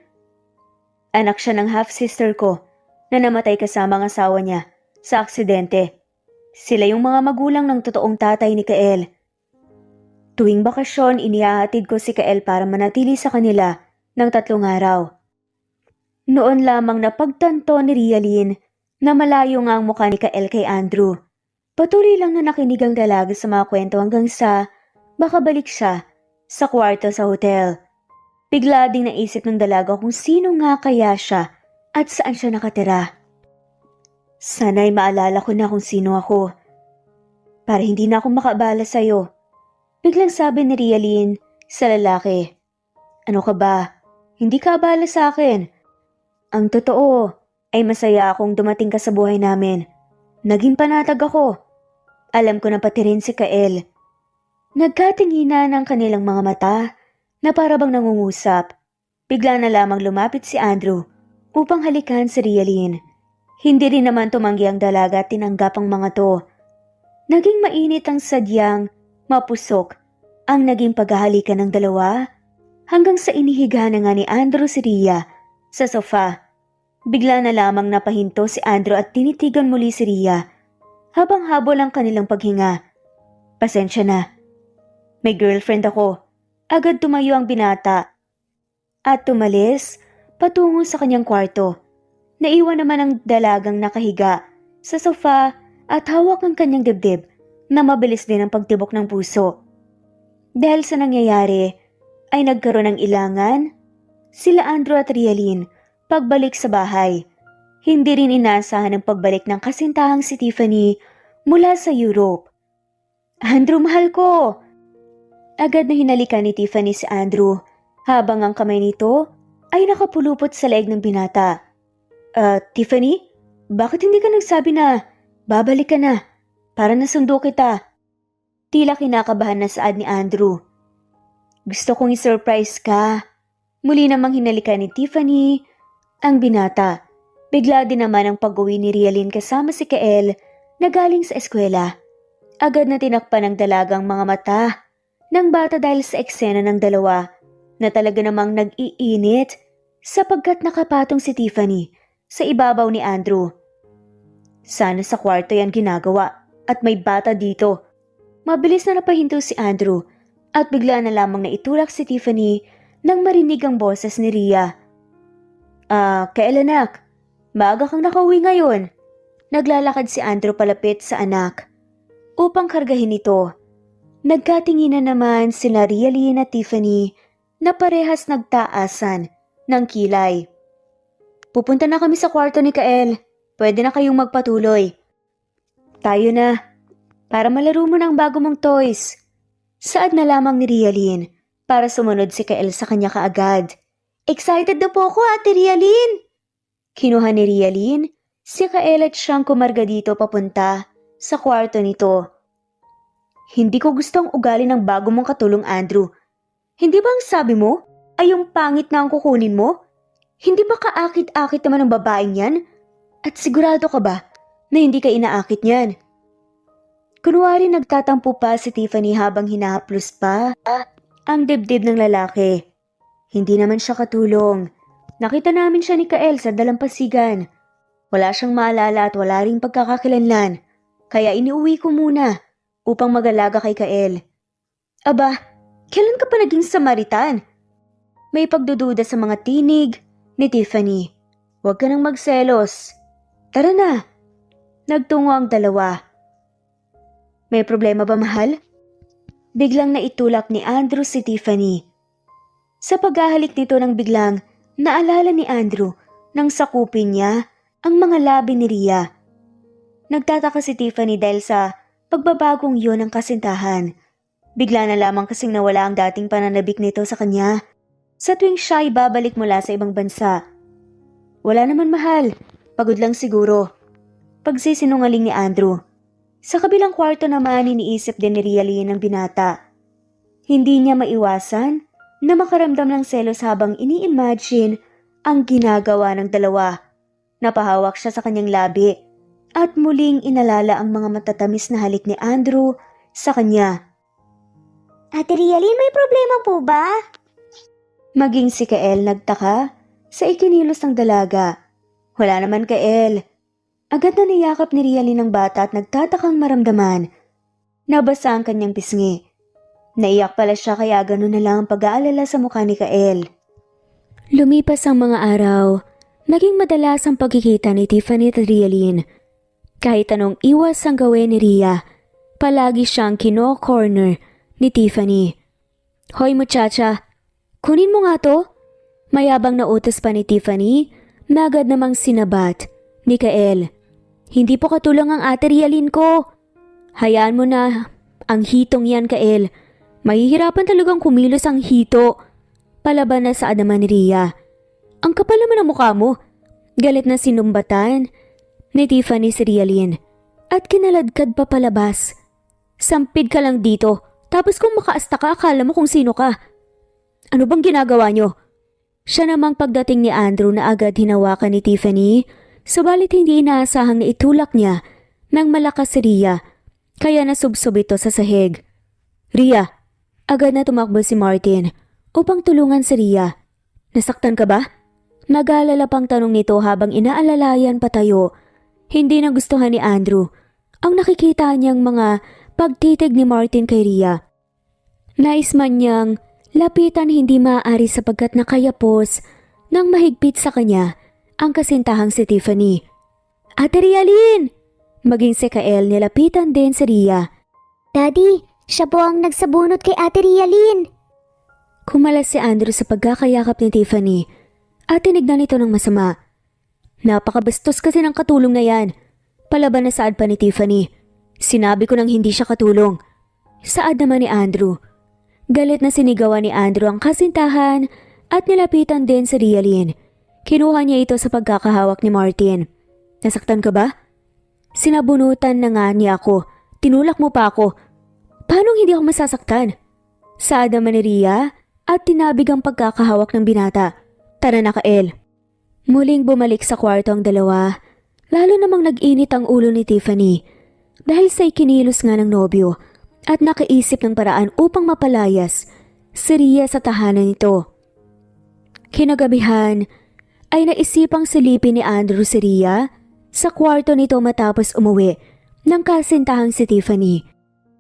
Anak siya ng half-sister ko na namatay kasama ang asawa niya sa aksidente. Sila yung mga magulang ng totoong tatay ni Kael. Tuwing bakasyon, inihahatid ko si Kael para manatili sa kanila ng 3 araw. Noon lamang napagtanto ni Rialin na malayo nga ang mukha ni Kael kay Andrew. Patuloy lang na nakinig ang dalaga sa mga kwento hanggang sa makabalik siya sa kwarto sa hotel. Bigla ding naisip ng dalaga kung sino nga kaya siya at saan siya nakatira. Sana'y maalala ko na kung sino ako para hindi na ako makaabala sa'yo. Biglang sabi ni Rialin sa lalaki. Ano ka ba? Hindi ka abala sa akin. Ang totoo ay masaya akong dumating ka sa buhay namin. Naging panatag ako. Alam ko na pati rin si Kael. Nagkatinginan ang kanilang mga mata na parabang nangungusap. Bigla na lamang lumapit si Andrew upang halikan si Rialin. Hindi rin naman tumanggi ang dalaga at tinanggap ang mga to. Naging mainit ang sadyang mapusok ang naging paghahalikan ng dalawa hanggang sa inihiga na nga ni Andrew si Ria sa sofa. Bigla na lamang napahinto si Andrew at tinitigan muli si Ria habang habol ang kanilang paghinga. Pasensya na. May girlfriend ako. Agad tumayo ang binata at tumalis patungo sa kanyang kwarto. Naiwan naman ang dalagang nakahiga sa sofa at hawak ang kanyang dibdib na mabilis din ang pagtibok ng puso. Dahil sa nangyayari ay nagkaroon ng ilangan sila Andrew at Rialin pagbalik sa bahay. Hindi rin inaasahan ang pagbalik ng kasintahang si Tiffany mula sa Europe. Andrew, mahal ko! Agad na hinalikan ni Tiffany si Andrew habang ang kamay nito ay nakapulupot sa leeg ng binata. Tiffany? Bakit hindi ka nagsabi na babalik ka na para nasundo kita? Tila kinakabahan na saad ni Andrew. Gusto kong i-surprise ka. Muli namang hinalikan ni Tiffany ang binata. Bigla din naman ang pag-uwi ni Rialin kasama si Kael na galing sa eskwela. Agad na tinakpan ng dalagang mga mata ng bata dahil sa eksena ng dalawa na talaga namang nag-iinit sapagkat nakapatong si Tiffany sa ibabaw ni Andrew. Sana sa kwarto yan ginagawa at may bata dito. Mabilis na napahinto si Andrew at bigla na lamang naitulak si Tiffany nang marinig ang boses ni Ria. Kael anak, maaga kang nakauwi ngayon. Naglalakad si Andrew palapit sa anak upang kargahin ito. Nagkatinginan naman sina Rialin at Tiffany na parehas nagtaasan ng kilay. Pupunta na kami sa kwarto ni Kael. Pwede na kayong magpatuloy. Tayo na. Para malaro mo ng bago mong toys. Saad na lamang ni Rialin para sumunod si Kael sa kanya kaagad. Excited na po ako, Ate Rialin! Kinuha ni Rialin si Kael at siyang kumarga dito papunta sa kwarto nito. Hindi ko gustong ugali ng bago mong katulong, Andrew. Hindi ba ang sabi mo ay yung pangit na ang kukunin mo? Hindi ba kaakit-akit naman ang babaeng yan? At sigurado ka ba na hindi ka inaakit niyan? Kunwari nagtatampo pa si Tiffany habang hinahaplos pa ang dibdib ng lalaki. Hindi naman siya katulong. Nakita namin siya ni Kael sa dalampasigan. Wala siyang maalala at wala ring pagkakakilanlan. Kaya iniuwi ko muna upang mag-alaga kay Kael. Aba, kailan ka pa naging Samaritan? May pagdududa sa mga tinig ni Tiffany. Huwag ka nang magselos. Tara na. Nagtungo ang dalawa. May problema ba, mahal? Biglang naitulak ni Andrew si Tiffany. Sa paghahalik nito nang biglang naalala ni Andrew nang sakupin niya ang mga labi ni Rhea. Nagtataka si Tiffany dahil sa pagbabagong yun ng kasintahan. Bigla na lamang kasing nawala ang dating pananabik nito sa kanya sa tuwing siya ay babalik mula sa ibang bansa. Wala naman, mahal. Pagod lang siguro. Pagsisinungaling ni Andrew. Sa kabilang kwarto naman iniisip din ni Rialyn ang binata. Hindi niya maiwasan na makaramdam ng selos habang ini-imagine ang ginagawa ng dalawa. Napahawak siya sa kanyang labi at muling inalala ang mga matatamis na halik ni Andrew sa kanya. Ate Rialyn, may problema po ba? Maging si Kael nagtaka sa ikinilos ng dalaga. Wala naman, Kael. Agad na niyakap ni Rialyn ang bata at nagtatakang maramdaman. Nabasa ang kanyang pisngi. Naiyak pala siya kaya ganun na lang ang pag-aalala sa mukha ni Kael. Lumipas ang mga araw, naging madalas ang pagkikita ni Tiffany at Rialyn. Kahit anong iwas ang gawin ni Rhea, palagi siyang kino-corner ni Tiffany. Hoy muchacha, kunin mo nga to. Mayabang na utos pa ni Tiffany na agad namang sinabat ni Kael. Hindi po katulong ang ate Rialyn ko. Hayaan mo na ang hitong yan, Kael. Mahihirapan talagang kumilos ang hito. Palaban na sa naman ni Rhea. Ang kapal naman ang mukha mo. Galit na sinumbatan ni Tiffany si Rialyn at kinaladkad pa palabas. Sampid ka lang dito, tapos kung makaasta ka akala mo kung sino ka. Ano bang ginagawa nyo? Siya namang pagdating ni Andrew na agad hinawakan ni Tiffany, subalit hindi inaasahang na itulak niya ng malakas si Rhea, kaya nasubsob ito sa sahig. Rhea, agad na tumakbo si Martin upang tulungan si Rhea. Nasaktan ka ba? Nag-aalala pang tanong nito habang inaalalayan patayo. Hindi nagustuhan ni Andrew ang nakikita niyang mga pagtitig ni Martin kay Rhea. Nais man niyang lapitan hindi maaari sapagkat nakayapos nang mahigpit sa kanya ang kasintahang si Tiffany. Ate Rialyn! Maging si Kael nilapitan din si Rhea. Daddy, siya po ang nagsabunot kay Ate Rialyn. Kumalas si Andrew sa pagkakayakap ni Tiffany at tinignan ito ng masama. Napakabastos kasi ng katulong na yan. Palaban na saad pa ni Tiffany. Sinabi ko nang hindi siya katulong. Saad naman ni Andrew. Galit na sinigawan ni Andrew ang kasintahan at nilapitan din si Rialyn. Kinuha niya ito sa pagkakahawak ni Martin. Nasaktan ka ba? Sinabunutan na nga niya ako. Tinulak mo pa ako. Paano hindi ako masasaktan? Saad naman ni Rhea at tinabig ang pagkakahawak ng binata. Tara na, Kael. Muling bumalik sa kwarto ang dalawa. Lalo namang nag-init ang ulo ni Tiffany dahil sa ikinilos nga ng nobyo at nakaisip ng paraan upang mapalayas si Rhea sa tahanan nito. Kinagabihan ay naisipang silipin ni Andrew si Rhea sa kwarto nito matapos umuwi ng kasintahang si Tiffany.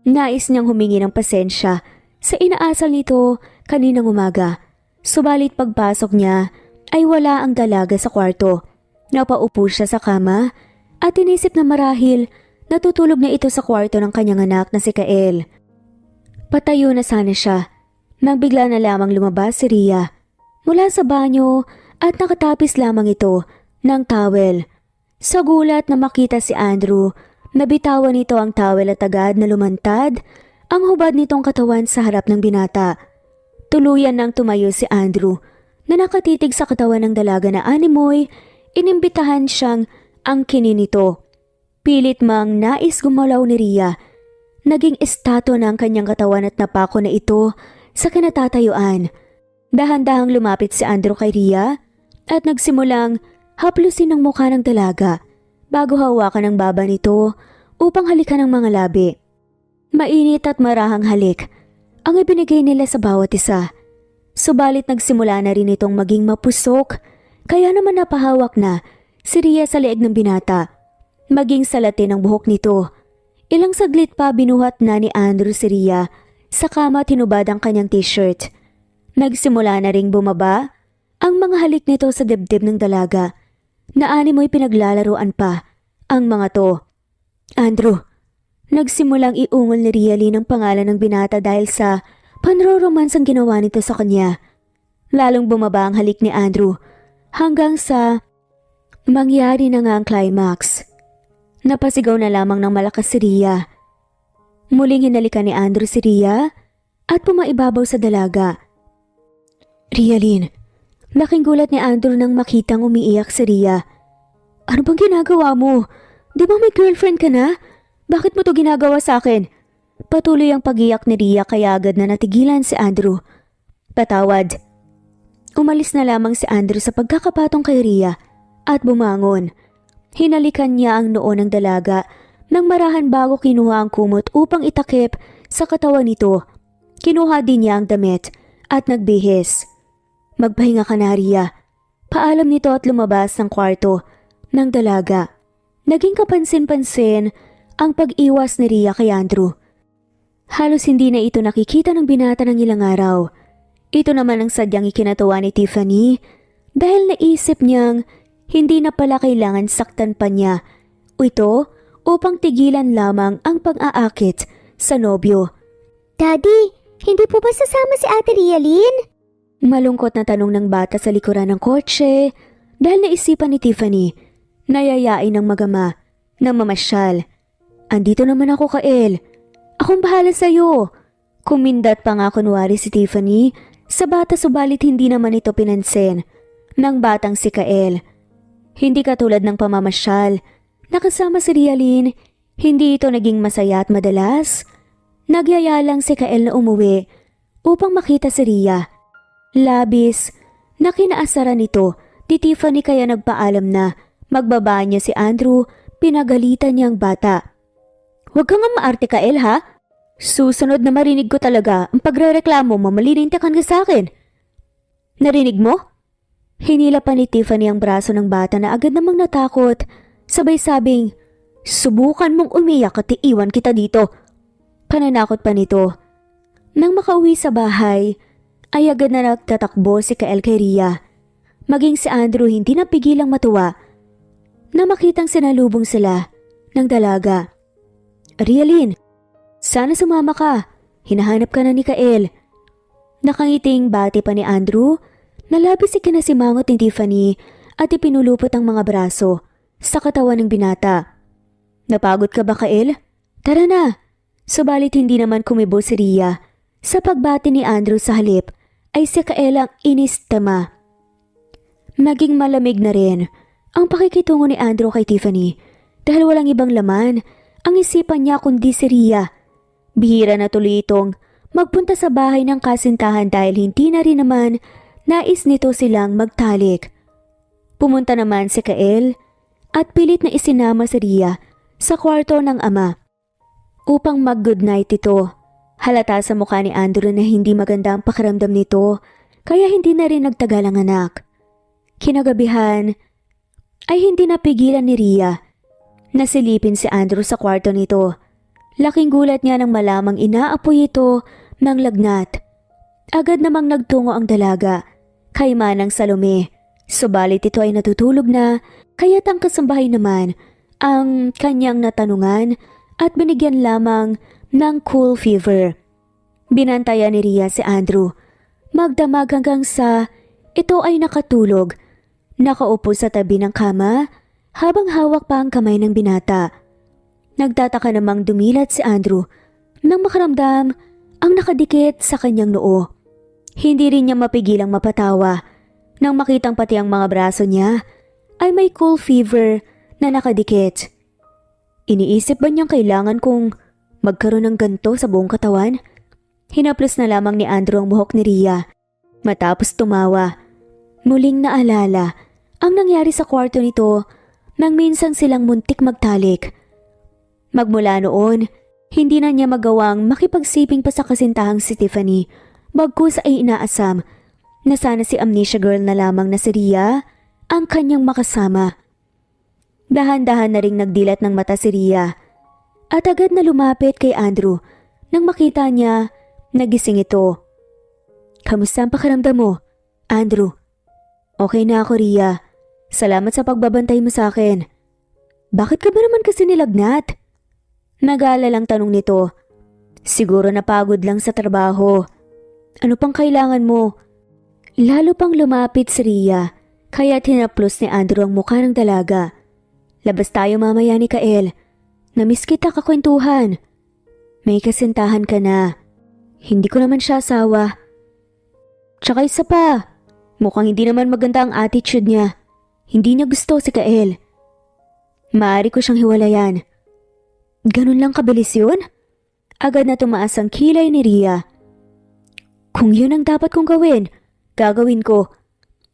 Nais niyang humingi ng pasensya sa inaasal nito kaninang umaga. Subalit pagpasok niya ay wala ang dalaga sa kwarto. Napaupo siya sa kama at inisip na marahil natutulog na ito sa kwarto ng kanyang anak na si Kael. Patayo na sana siya nang bigla na lamang lumabas si Rhea mula sa banyo at nakatapis lamang ito ng towel. Sa gulat na makita si Andrew, nabitawan nito ang towel at agad na lumantad ang hubad nitong katawan sa harap ng binata. Tuluyan nang tumayo si Andrew na nakatitig sa katawan ng dalaga na animoy, inimbitahan siyang angkinin nito. Pilit mang nais gumalaw ni Rhea. Naging estatwa na ang kanyang katawan at napako na ito sa kinatatayuan. Dahan-dahang lumapit si Andrew kay Rhea at nagsimulang haplusin ang mukha ng dalaga bago hawakan ang baba nito upang halikan ang mga labi. Mainit at marahang halik ang ibinigay nila sa bawat isa. Subalit nagsimula na rin itong maging mapusok, kaya naman napahawak na si Rhea sa leeg ng binata. Maging sa latin ang buhok nito. Ilang saglit pa binuhat na ni Andrew si Rhea sa kama at hinubad ang kanyang t-shirt. Nagsimula na ring bumaba ang mga halik nito sa dibdib ng dalaga na animoy pinaglalaruan pa ang mga to. Andrew, nagsimulang iungol ni Rialyn ang pangalan ng binata dahil sa panroromansang ginawa nito sa kanya. Lalong bumaba ang halik ni Andrew hanggang sa mangyari na nga ang climax. Napasigaw na lamang ng malakas si Rhea. Muling hinalikan ni Andrew si Rhea at pumaibabaw sa dalaga. Rialyn, laking gulat ni Andrew nang makitang umiiyak si Rhea. Ano bang ginagawa mo? Di ba may girlfriend ka na? Bakit mo to ginagawa sa akin? Patuloy ang pag-iyak ni Rhea kaya agad na natigilan si Andrew. Patawad. Umalis na lamang si Andrew sa pagkakapatong kay Rhea at bumangon. Hinalikan niya ang noo ng dalaga nang marahan bago kinuha ang kumot upang itakip sa katawan nito. Kinuha din niya ang damit at nagbihis. Magpahinga ka na, Rhea. Paalam nito at lumabas ng kwarto ng dalaga. Naging kapansin-pansin ang pag-iwas ni Rhea kay Andrew. Halos hindi na ito nakikita ng binata ng ilang araw. Ito naman ang sadyang ikinatuwa ni Tiffany dahil naisip niyang hindi na pala kailangan saktan pa niya ito upang tigilan lamang ang pag-aakit sa nobyo. Daddy, hindi po ba sasama si Ate Rialyn? Malungkot na tanong ng bata sa likuran ng kotse dahil naisipan ni Tiffany na yayain ng magama na mamasyal. Andito naman ako, Kael. Akong bahala sa'yo. Kumindat pa nga kunwari si Tiffany sa bata subalit hindi naman ito pinansin ng batang si Kael. Hindi katulad ng pamamasyal. Nakasama si Rialyn, hindi ito naging masaya at madalas. Nagyaya lang si Kael na umuwi upang makita si Rhea. Labis na kinaasaran nito ni Tiffany kaya nagpaalam na magbaba niya si Andrew, pinagalitan niya ang bata. Huwag kang nga maarte, Kael, ha? Susunod na marinig ko talaga ang pagrereklamo mo, malinintikan ka sa akin. Narinig mo? Hinila pa ni Tiffany ang braso ng bata na agad namang natakot. Sabay sabing, subukan mong umiyak at iiwan kita dito. Pananakot pa nito. Nang makauwi sa bahay, ay agad na nagtatakbo si Kael kay Rhea. Maging si Andrew hindi napigilang matuwa na makitang sinalubong sila ng dalaga. Rialyn, sana sumama ka. Hinahanap ka na ni Kael. Nakangiting bati pa ni Andrew na labis ikinasimangot ni Tiffany at ipinulupot ang mga braso sa katawan ng binata. Napagod ka ba, Kael? Tara na. Subalit hindi naman kumibo si Rhea. Sa pagbati ni Andrew sa halip ay si Kael ang inistama. Naging malamig na rin ang pakikitungo ni Andrew kay Tiffany dahil walang ibang laman ang isipan niya kundi si Rhea. Bihira na tuloy itong magpunta sa bahay ng kasintahan dahil hindi na rin naman nais nito silang magtalik. Pumunta naman si Kael at pilit na isinama si Rhea sa kwarto ng ama upang mag-goodnight ito. Halata sa mukha ni Andrew na hindi maganda ang pakiramdam nito kaya hindi na rin nagtagal ang anak. Kinagabihan ay hindi napigilan ni Rhea na silipin si Andrew sa kwarto nito. Laking gulat niya nang malamang inaapoy ito ng lagnat. Agad namang nagtungo ang dalaga kay Manang Salome. Subalit ito ay natutulog na kaya't ang kasambahay naman ang kanyang natanungan at binigyan lamang ng cool fever. Binantayan ni Rhea si Andrew magdamag hanggang sa ito ay nakatulog, nakaupo sa tabi ng kama habang hawak pa ang kamay ng binata. Nagtataka namang dumilat si Andrew nang makaramdam ang nakadikit sa kanyang noo. Hindi rin niya mapigilang mapatawa nang makitang pati ang mga braso niya ay may cool fever na nakadikit. Iniisip ba niyang kailangan kong magkaroon ng ganto sa buong katawan? Hinaplos na lamang ni Andrew ang buhok ni Rhea. Matapos tumawa, muling naalala ang nangyari sa kwarto nito nang minsan silang muntik magtalik. Magmula noon Hindi na niya magawang makipagsiping pa sa kasintahang si Tiffany, bagkus ay inaasam na sana si amnesia girl na lamang na si Rhea ang kanyang makasama. Dahan-dahan na ring nagdilat ng mata si Rhea at agad na lumapit kay Andrew nang makita niya nagising ito. Kamusta ang pakiramdam mo, Andrew? Okay na ako, Rhea. Salamat sa pagbabantay mo sa akin. Bakit ka ba naman kasi nilagnat? Nag-aalalang tanong nito. Siguro napagod lang sa trabaho. Ano pang kailangan mo? Lalo pang lumapit si Rhea, kaya tinaplos ni Andrew ang mukha ng dalaga. Labas tayo mamaya ni Kael. Namiss kita kakwentuhan. May kasintahan ka na. Hindi ko naman siya asawa. Tsaka isa pa, mukhang hindi naman maganda ang attitude niya. Hindi niya gusto si Kael. Maaari ko siyang hiwalayan. Ganun lang kabilis yun? Agad na tumaas ang kilay ni Rhea. Kung yun ang dapat kong gawin, gagawin ko.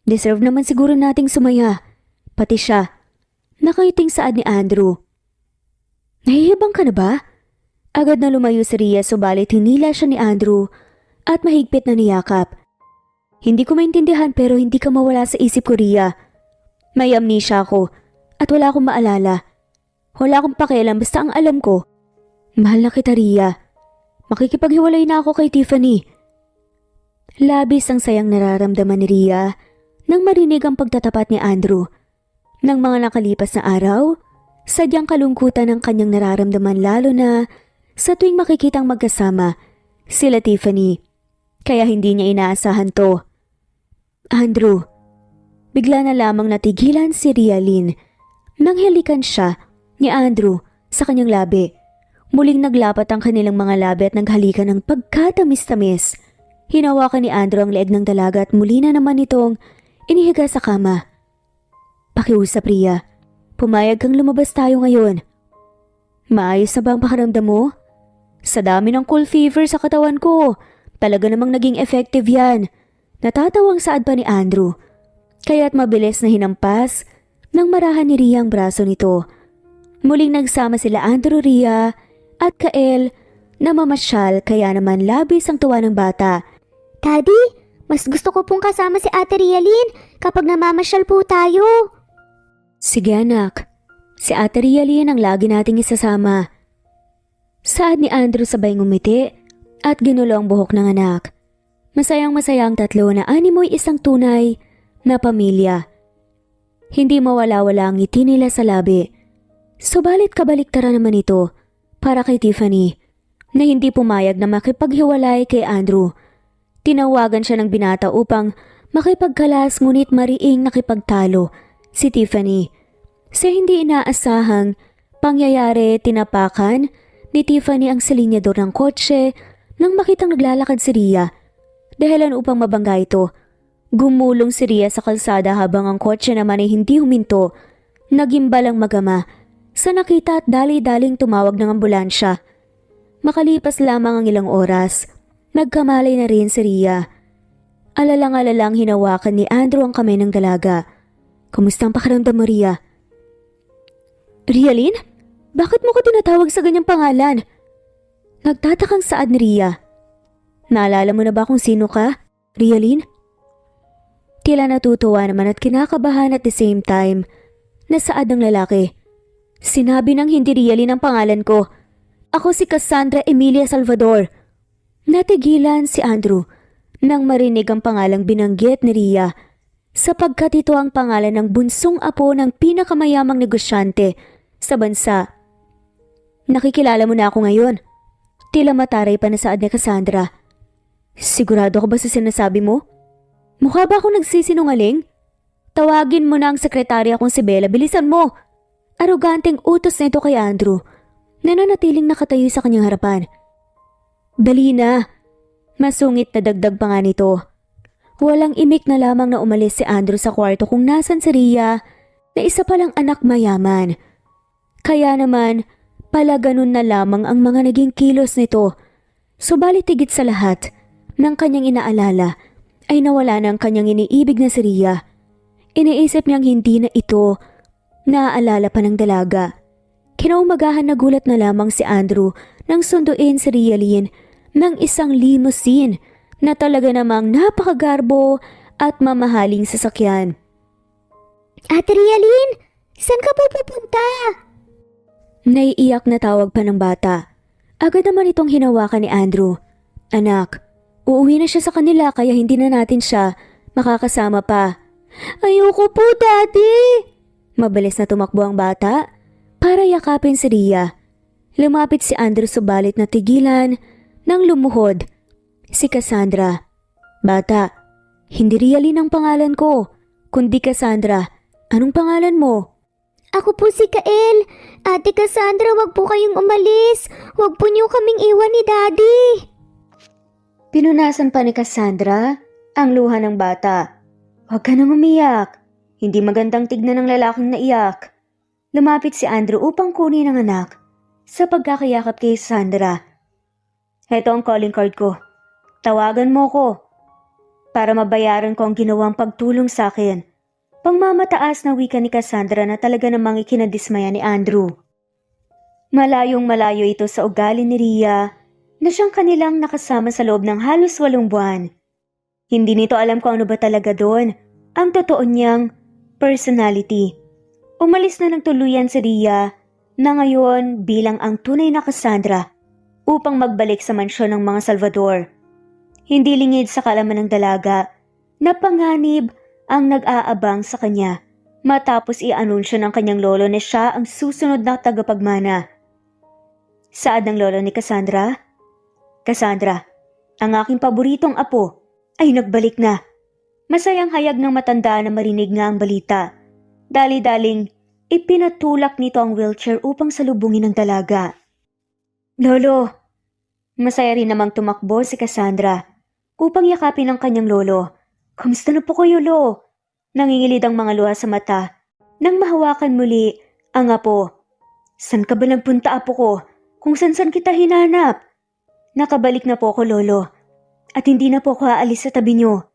Deserve naman siguro nating sumaya. Pati siya. Nakaiting saad ni Andrew. Nahihibang ka na ba? Agad na lumayo si Rhea subalit hinila siya ni Andrew at mahigpit na niyakap. Hindi ko maintindihan pero hindi ka mawala sa isip ko, Rhea. May amnesia ako at wala akong maalala. Wala akong pakialam basta ang alam ko. Mahal na kita, Rhea. Makikipaghiwalay na ako kay Tiffany. Labis ang sayang nararamdaman ni Rhea nang marinig ang pagtatapat ni Andrew. Nang mga nakalipas na araw, sadyang kalungkutan ang kanyang nararamdaman lalo na sa tuwing makikitang magkasama sila Tiffany. Kaya hindi niya inaasahan to. Andrew, bigla na lamang natigilan si Rhea Lynn nang halikan siya ni Andrew sa kanyang labi. Muling naglapat ang kanilang mga labi at naghalikan ng pagkatamis-tamis. Hinawakan ni Andrew ang leeg ng dalaga at muli na naman itong inihiga sa kama. Pakiusap, Rhea. Pumayag kang lumabas tayo ngayon. Maayos na ba ang pakiramdam mo? Sa dami ng cold fever sa katawan ko, talaga namang naging effective yan. Natatawang saad pa ni Andrew. Kaya't mabilis na hinampas nang marahan ni Rhea ang braso nito. Muling nagsama sila Andrew, Rhea at Kael na mamasyal kaya naman labis ang tuwa ng bata. Daddy, mas gusto ko pong kasama si Ate Rhea Lynn kapag namamasyal po tayo. Sige anak, si Ate Rhea Lynn ang lagi nating isasama. Saad ni Andrew sabay ngumiti at ginulo ang buhok ng anak. Masayang-masaya ang tatlo na animoy isang tunay na pamilya. Hindi mawala-wala ang ngiti nila sa labi. Subalit kabaliktaran naman ito para kay Tiffany na hindi pumayag na makipaghiwalay kay Andrew. Tinawagan siya ng binata upang makipagkalas ngunit mariing nakipagtalo si Tiffany. Sa hindi inaasahang pangyayari, tinapakan ni Tiffany ang silinyador ng kotse nang makitang naglalakad si Rhea. Dahilan upang mabangga ito, gumulong si Rhea sa kalsada habang ang kotse naman ay hindi huminto. Nagimbal ang magama sa nakita at dali-daling tumawag ng ambulansya. Makalipas lamang ang ilang oras, nagkamalay na rin si Rhea. Alalang-alalang hinawakan ni Andrew ang kamay ng dalaga. Kumusta ang pakiramdam mo, Rhea? Rhea Lynn? Bakit mo ko tinatawag sa ganyang pangalan? Nagtatakang saad ni Rhea. Naalala mo na ba kung sino ka, Rhea Lynn? Tila natutuwa naman at kinakabahan at the same time na saad ng lalaki. Sinabi ng hindi Rhea Lynn ang pangalan ko. Ako si Cassandra Emilia Salvador. Natigilan si Andrew nang marinig ang pangalang binanggit ni Rhea sapagkat ito ang pangalan ng bunsong apo ng pinakamayamang negosyante sa bansa. Nakikilala mo na ako ngayon. Tila mataray pa na saad ni Cassandra. Sigurado ka ba sa sinasabi mo? Mukha ba akong nagsisinungaling? Tawagin mo na ang sekretarya kong si Bella, bilisan mo! Aroganteng utos na ito kay Andrew, nananatiling nakatayo sa kanyang harapan. Dali na! Masungit na dagdag pa nga nito. Walang imik na lamang na umalis si Andrew sa kwarto kung nasan si Rhea na isa palang anak mayaman. Kaya naman, pala ganun na lamang ang mga naging kilos nito. Subalit higit sa lahat, ng kanyang inaalala ay nawala na ang kanyang iniibig na si Rhea. Iniisip niyang hindi na ito naaalala pa ng dalaga. Kinaumagahan nagulat na lamang si Andrew nang sunduin si Rialyn ng isang limousine na talaga namang napakagarbo at mamahaling sasakyan. Ate Rialyn, saan ka po pupunta? Naiiyak na tawag pa ng bata. Agad naman itong hinawakan ni Andrew. Anak, uuwi na siya sa kanila kaya hindi na natin siya makakasama pa. Ayoko po, Daddy! Mabilis na tumakbo ang bata para yakapin si Ria. Lumapit si Andrew subalit na tigilan nang lumuhod si Cassandra. Bata, hindi Rialyn ang pangalan ko, kundi Cassandra. Anong pangalan mo? Ako po si Kael. Ate Cassandra, wag po kayong umalis. Wag po niyo kaming iwan ni Daddy. Pinunasan pa ni Cassandra ang luha ng bata. Huwag ka nang umiyak. Hindi magandang tignan ng lalaking naiyak. Lumapit si Andrew upang kunin ang anak sa pagkakayakap kay Cassandra. Heto ang calling card ko. Tawagan mo ko para mabayaran ko ang ginawang pagtulong sa akin. Pangmamataas na wika ni Cassandra na talaga namang ikinadismaya ni Andrew. Malayong malayo ito sa ugali ni Ria na siyang kanilang nakasama sa loob ng halos 8 buwan. Hindi nito alam kung ano ba talaga doon ang totoo niyang personality. Umalis na ng tuluyan si Ria na ngayon bilang ang tunay na Cassandra upang magbalik sa mansyon ng mga Salvador. Hindi lingid sa kaalaman ng dalaga na panganib ang nag-aabang sa kanya matapos i-anunsyo ng kanyang lolo na siya ang susunod na tagapagmana. Saad ng lolo ni Cassandra? Cassandra, ang aking paboritong apo ay nagbalik na. Masayang hayag ng matanda na marinig nga ang balita. Dali-daling ipinatulak nito ang wheelchair upang salubungin ng dalaga. Lolo, masaya rin namang tumakbo si Cassandra upang yakapin ang kanyang lolo. Kamusta na po kayo, Lo? Nangingilid ang mga luha sa mata nang mahawakan muli ang apo. San ka ba nagpunta, apo ko? Kung san-san kita hinanap? Nakabalik na po ako, Lolo. At hindi na po ako aalis sa tabi niyo.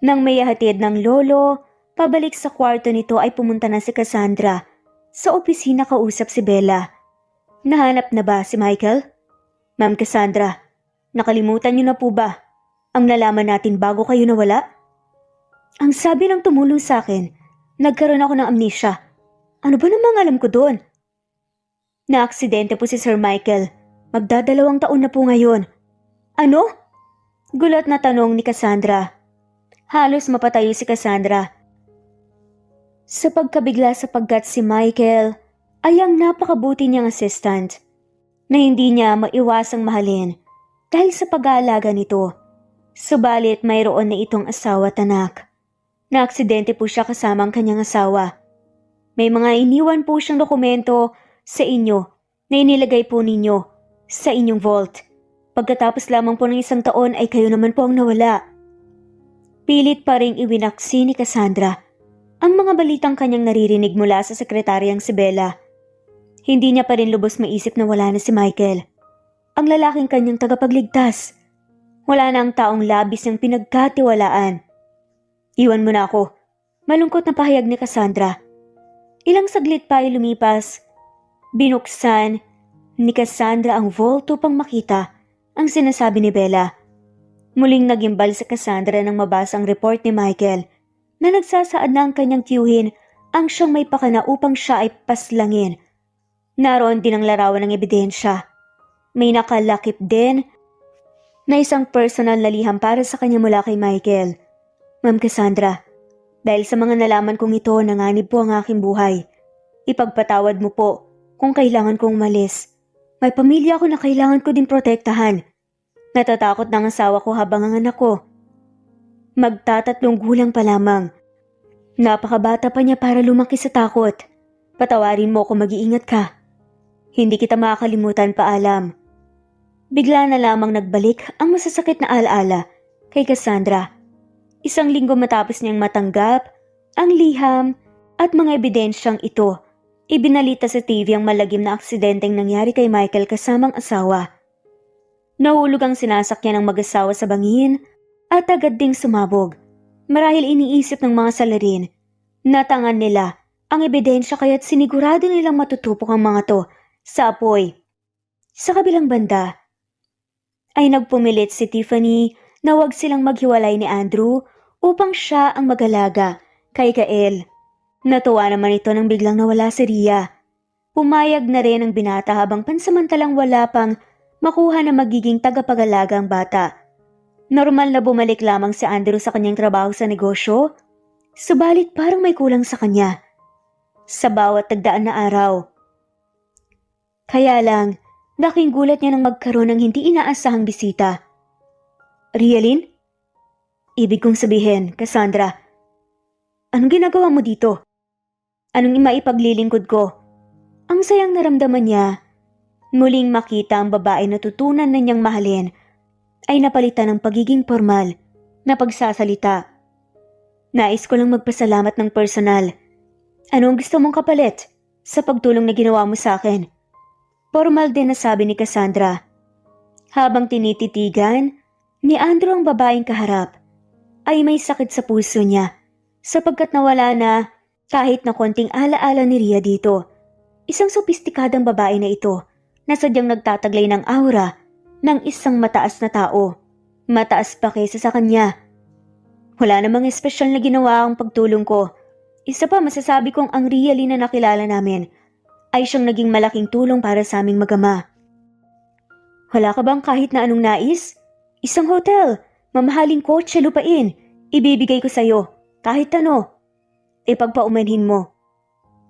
Nang may hatid ng lolo, pabalik sa kwarto nito ay pumunta na si Cassandra. Sa opisina kausap si Bella. Nahanap na ba si Michael? Ma'am Cassandra, nakalimutan niyo na po ba ang nalaman natin bago kayo nawala? Ang sabi ng tumulong sa akin, nagkaroon ako ng amnesia. Ano ba namang alam ko doon? Na-aksidente po si Sir Michael. Magdadalawang taon na po ngayon. Ano? Gulat na tanong ni Cassandra. Halos mapatayo si Cassandra. Sa pagkabigla sapagkat si Michael ay ang napakabuti niyang assistant na hindi niya maiwasang mahalin dahil sa pag-aalaga nito. Subalit mayroon na itong asawa at anak. Na-aksidente po siya kasama ang kanyang asawa. May mga iniwan po siyang dokumento sa inyo na inilagay po ninyo sa inyong vault. Pagkatapos lamang po ng 1 taon ay kayo naman po ang nawala. Pilit pa ring iwinaksi ni Cassandra ang mga balitang kanyang naririnig mula sa sekretaryang si Bella. Hindi niya pa rin lubos maisip na wala na si Michael, ang lalaking kanyang tagapagligtas. Wala na ang taong labis niyang pinagkatiwalaan. Iwan mo na ako. Malungkot na pahayag ni Cassandra. Ilang saglit pa ay lumipas. Binuksan ni Cassandra ang vault upang makita ang sinasabi ni Bella. Muling nagimbal sa Cassandra nang mabasa ang report ni Michael na nagsasaad na ang kanyang tiyuhin ang siyang may pakana upang siya ay paslangin. Naroon din ang larawan ng ebidensya. May nakalakip din na isang personal na liham para sa kanya mula kay Michael. Ma'am Cassandra, dahil sa mga nalaman kong ito, nanganib po ang aking buhay. Ipagpatawad mo po kung kailangan kong umalis. May pamilya ako na kailangan ko din protektahan. Natatakot ng asawa ko habang ang anak ko. Magtatatlong gulang pa lamang. Napakabata pa niya para lumaki sa takot. Patawarin mo kung mag-iingat ka. Hindi kita makakalimutan, paalam. Bigla na lamang nagbalik ang masasakit na alaala kay Cassandra. 1 linggo matapos niyang matanggap ang liham at mga ebidensyang ito, ibinalita sa TV ang malagim na aksidenteng nangyari kay Michael kasamang asawa. Nahulog ang sinasakyan ng mag-asawa sa bangin at agad ding sumabog. Marahil iniisip ng mga salarin na tangan nila ang ebidensya kaya't sinigurado nilang matutupok ang mga to sa apoy. Sa kabilang banda, ay nagpumilit si Tiffany na wag silang maghiwalay ni Andrew upang siya ang mag-alaga kay Gael. Natuwa naman ito nang biglang nawala si Rhea. Pumayag na rin ang binata habang pansamantalang wala pang makuha na magiging tagapag-alaga ang bata. Normal na bumalik lamang si Andrew sa kanyang trabaho sa negosyo, subalit parang may kulang sa kanya sa bawat tagdaan na araw. Kaya lang, laking gulat niya nang magkaroon ng hindi inaasahang bisita. Rialyn? Ibig kong sabihin, Cassandra, anong ginagawa mo dito? Anong maipaglilingkod ko? Ang sayang naramdaman niya, muling makita ang babae na tutunan na niyang mahalin ay napalitan ng pagiging formal na pagsasalita. Nais ko lang magpasalamat ng personal. Anong gusto mong kapalit sa pagtulong na ginawa mo sa akin? Formal din na sabi ni Cassandra. Habang tinititigan ni Andrew ang babaeng kaharap, ay may sakit sa puso niya sapagkat nawala na kahit na konting alaala ni Rhea dito. Isang sopistikadang babae na ito na sadyang nagtataglay ng aura ng isang mataas na tao. Mataas pa kaysa sa kanya. Wala namang espesyal na ginawa ang pagtulong ko. Isa pa masasabi kong ang Rialyn na nakilala namin ay siyang naging malaking tulong para sa aming mag-ama. Wala ka bang kahit na anong nais? Isang hotel, mamahaling kotse, lupain, ibibigay ko sa'yo, kahit ano. Ipagpaumanhin mo.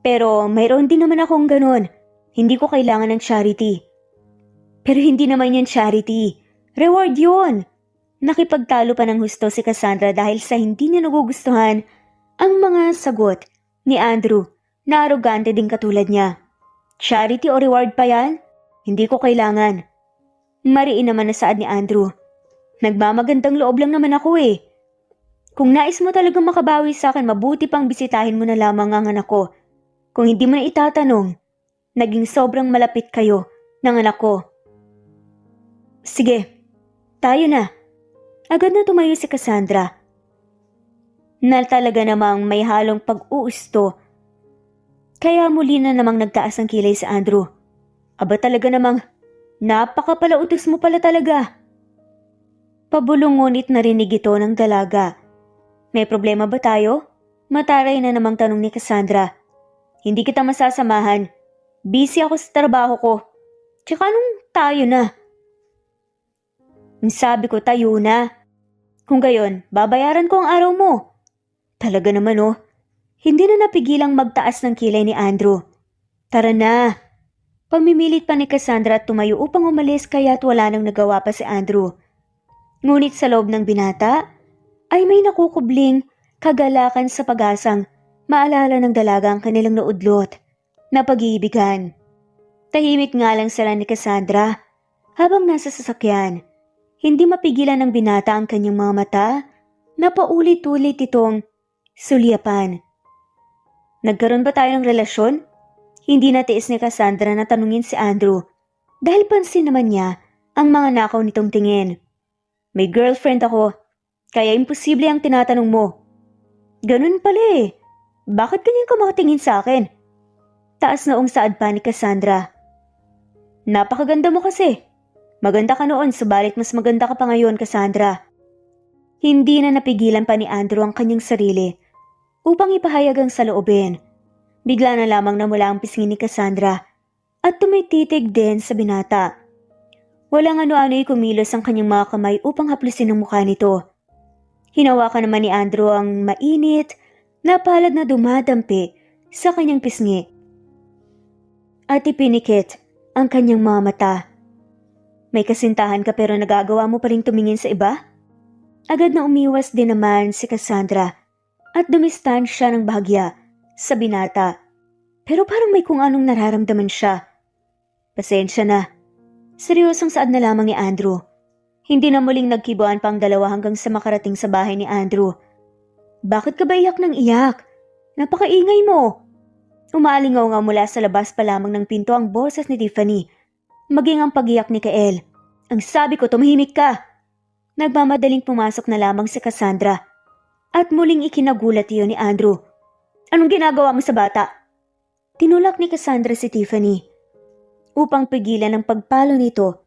Pero mayroon din naman akong ganun, hindi ko kailangan ng charity. Pero hindi naman yan charity, reward yun. Nakipagtalo pa ng husto si Cassandra dahil sa hindi niya nagugustuhan ang mga sagot ni Andrew na arogante din katulad niya. Charity o reward pa yan? Hindi ko kailangan. Mariin naman na saad ni Andrew. Nagmamagandang loob lang naman ako eh. Kung nais mo talagang makabawi sa akin, mabuti pang bisitahin mo na lamang ang anak ko. Kung hindi mo na itatanong, naging sobrang malapit kayo ng anak ko. Sige, tayo na. Agad na tumayo si Cassandra. Na talaga namang may halong pag-uusto. Kaya muli na namang nagtaas ang kilay si Andrew. Aba talaga namang, napakapalautos mo pala talaga. Pabulong ngunit narinig ito ng dalaga. May problema ba tayo? Mataray na namang tanong ni Cassandra. Hindi kita masasamahan. Busy ako sa trabaho ko. Tsaka anong tayo na? Sabi ko tayo na. Kung gayon, babayaran ko ang araw mo. Talaga naman oh. Hindi na napigilang magtaas ng kilay ni Andrew. Tara na. Pamimilit pa ni Cassandra at tumayo upang umalis kaya't wala nang nagawa pa si Andrew. Ngunit sa loob ng binata, ay may nakukubling kagalakan sa pag-asang maalala ng dalaga ang kanilang naudlot na pag-iibigan. Tahimik nga lang sila ni Cassandra habang nasa sasakyan. Hindi mapigilan ng binata ang kanyang mga mata na paulit-ulit itong sulyapan. Nagkaroon ba tayo ng relasyon? Hindi natiis ni Cassandra na tanungin si Andrew dahil pansin naman niya ang mga nakaw nitong tingin. May girlfriend ako, kaya imposible ang tinatanong mo. Ganun pala eh. Bakit ganyan ka makatingin sa akin? Taas noong saad pa ni Cassandra. Napakaganda mo kasi. Maganda ka noon, subalit mas maganda ka pa ngayon, Cassandra. Hindi na napigilan pa ni Andrew ang kanyang sarili upang ipahayag ang saloobin. Bigla na lamang namula ang pisngi ni Cassandra at tumititig din sa binata. Walang ano-ano'y kumilos ang kanyang mga kamay upang haplusin ang mukha nito. Hinawakan naman ni Andrew ang mainit na palad na dumadampi sa kanyang pisngi. At ipinikit ang kanyang mga mata. May kasintahan ka pero nagagawa mo pa rin tumingin sa iba? Agad na umiwas din naman si Cassandra at dumistan siya ng bahagya sa binata. Pero parang may kung anong nararamdaman siya. Pasensya na. Seryosong saad na lamang ni Andrew. Hindi na muling nagkibuan pa ang dalawa hanggang sa makarating sa bahay ni Andrew. Bakit ka ba iyak ng iyak? Napakaingay mo. Umaalingaw nga mula sa labas pa lamang ng pinto ang boses ni Tiffany. Maging ang pag-iyak ni Kael. Ang sabi ko, tumahimik ka. Nagmamadaling pumasok na lamang si Cassandra. At muling ikinagulat iyon ni Andrew. Anong ginagawa mo sa bata? Tinulak ni Cassandra si Tiffany upang pigilan ang pagpalo nito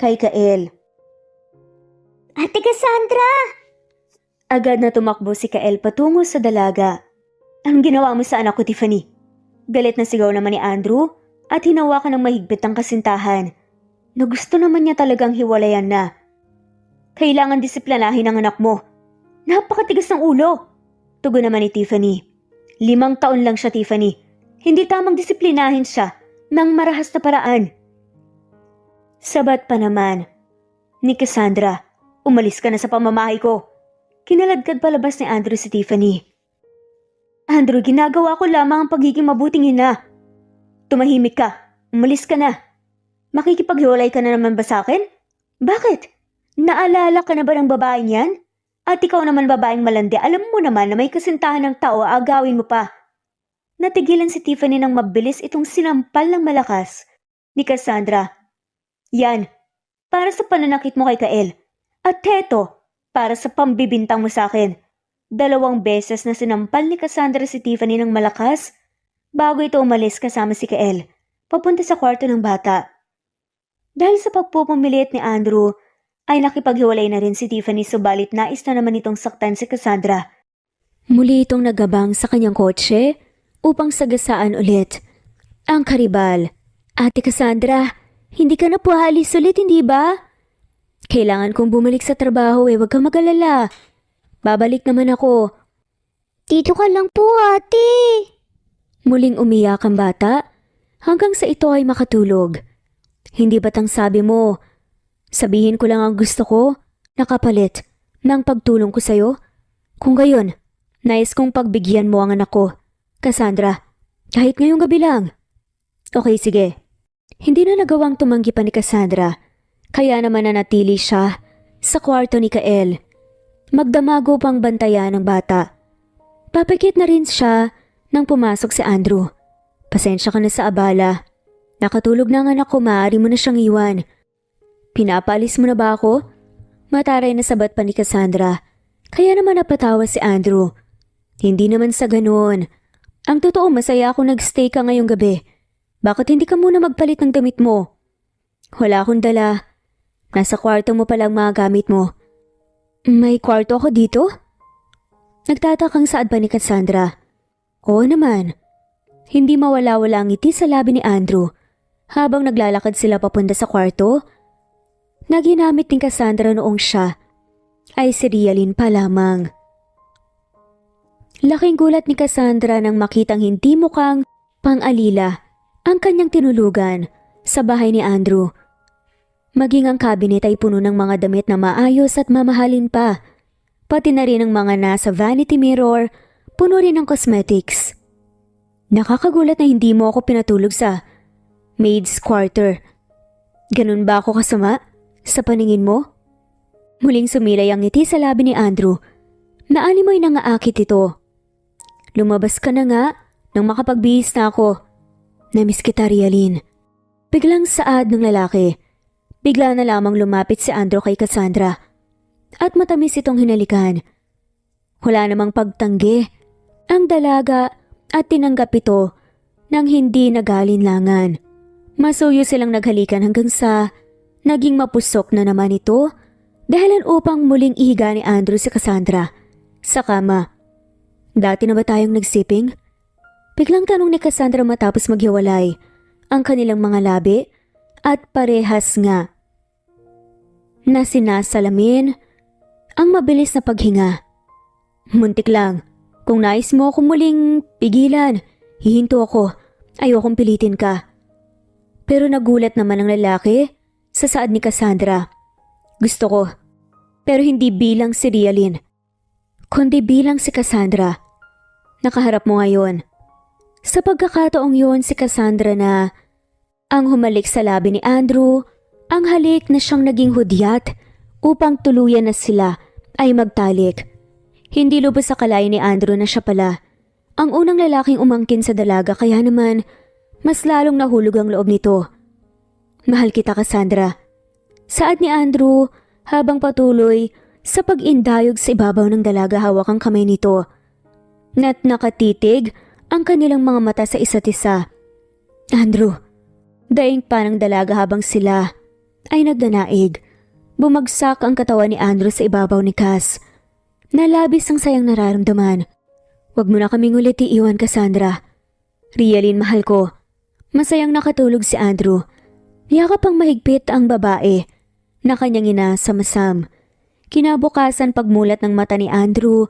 kay Kael. Ate Cassandra! Agad na tumakbo si Kael patungo sa dalaga. Anong ginawa mo sa anak ko, Tiffany? Galit na sigaw naman ni Andrew at hinawakan ng mahigpit ang kasintahan na gusto naman niya talagang hiwalayan na. Kailangan disiplinahin ang anak mo. Napakatigas ng ulo. Tugon naman ni Tiffany. 5 taon lang siya, Tiffany. Hindi tamang disiplinahin siya ng marahas na paraan. Sabat pa naman ni Cassandra, umalis ka na sa pamamahay ko. Kinaladkad palabas ni Andrew si Tiffany. Andrew, ginagawa ko lamang ang pagiging mabuting ina. Tumahimik ka. Umalis ka na. Makikipaghiwalay ka na naman ba sa akin? Bakit? Naalala ka na ba ng babaeng yan? At ikaw naman babaeng malandi, alam mo naman na may kasintahan ng tao, agawin mo pa. Natigilan si Tiffany nang mabilis itong sinampal ng malakas ni Cassandra. Yan, para sa pananakit mo kay Kael. At heto, para sa pambibintang mo sa akin. 2 beses na sinampal ni Cassandra si Tiffany ng malakas bago ito umalis kasama si Kael, papunta sa kwarto ng bata. Dahil sa pagpupumilit ni Andrew, ay nakipaghiwalay na rin si Tiffany subalit nais na naman itong saktan si Cassandra. Muli itong nagabang sa kanyang kotse upang sagasaan ulit ang karibal. Ate Cassandra, hindi ka na po halis ulit, hindi ba? Kailangan kong bumalik sa trabaho huwag kang mag-alala. Babalik naman ako. Dito ka lang po, ate. Muling umiyak ang bata hanggang sa ito ay makatulog. Hindi ba't ang sabi mo, sabihin ko lang ang gusto ko, nakapalit ng pagtulong ko sa'yo? Kung gayon, nais kong pagbigyan mo ang anak ko, Cassandra, kahit ngayong gabi lang. Okay, sige. Hindi na nagawang tumanggi pa ni Cassandra, kaya naman nanatili siya sa kwarto ni Kael. Magdamago pang bantayan ng bata. Papakit na rin siya nang pumasok si Andrew. Pasensya ka na sa abala. Nakatulog na ang anak ko, maaari mo na siyang iwan. Pinapalis mo na ba ako? Mataray na sabat pa ni Cassandra. Kaya naman napatawa si Andrew. Hindi naman sa ganoon. Ang totoo, masaya ako nagstay ka ngayong gabi. Bakit hindi ka muna magpalit ng damit mo? Wala akong dala. Nasa kwarto mo palang mga gamit mo. May kwarto ako dito? Nagtatakang saad pa ni Cassandra. Oo naman. Hindi mawala-wala ang ngiti sa labi ni Andrew habang naglalakad sila papunta sa kwarto na ginamit ni Cassandra noong siya ay si Rialyn pa lamang. Laking gulat ni Cassandra nang makitang hindi mukhang pang-alila ang kanyang tinulugan sa bahay ni Andrew. Maging ang cabinet ay puno ng mga damit na maayos at mamahalin pa. Pati na rin ang mga nasa vanity mirror, puno rin ng cosmetics. Nakakagulat na hindi mo ako pinatulog sa maid's quarter. Ganun ba ako kasama sa paningin mo? Muling sumilay ang ngiti sa labi ni Andrew. Naanimoy na nga akit ito. Lumabas ka na nga nang makapagbihis na ako. Namiss kita, Rialyn. Biglang saad ng lalaki. Bigla na lamang lumapit si Andrew kay Cassandra at matamis itong hinalikan. Wala namang pagtanggi ang dalaga at tinanggap ito nang hindi nagalinlangan. Masuyo silang naghalikan hanggang sa naging mapusok na naman ito dahilan upang muling ihiga ni Andrew si Cassandra sa kama. Dati na ba tayong nagsiping? Biglang tanong ni Cassandra matapos maghiwalay ang kanilang mga labi at parehas nga na sinasalamin ang mabilis na paghinga. Muntik lang. Kung nais mo akong muling pigilan, hihinto ako. Ayokong pilitin ka. Pero nagulat naman ang lalaki sa saad ni Cassandra. Gusto ko. Pero hindi bilang si Rialyn, kundi bilang si Cassandra. Nakaharap mo ngayon. Sa pagkakataong yun si Cassandra na ang humalik sa labi ni Andrew, ang halik na siyang naging hudyat upang tuluyan na sila ay magtalik. Hindi lubos sa kalain ni Andrew na siya pala ang unang lalaking umangkin sa dalaga kaya naman mas lalong nahulog ang loob nito. Mahal kita, Cassandra. Saad ni Andrew habang patuloy sa pag-indayog sa ibabaw ng dalaga hawak ang kamay nito. Na't nakatitig ang kanilang mga mata sa isa't isa. Andrew, daing parang dalaga habang sila ay nagdanaig. Bumagsak ang katawan ni Andrew sa ibabaw ni Cass. Nalabis ang sayang nararamdaman. Huwag mo na kaming ulit iiwan, Cassandra. Rialyn, mahal ko. Masayang nakatulog si Andrew. Yakap ang mahigpit ang babae na kanyang ina sa masam. Kinabukasan pagmulat ng mata ni Andrew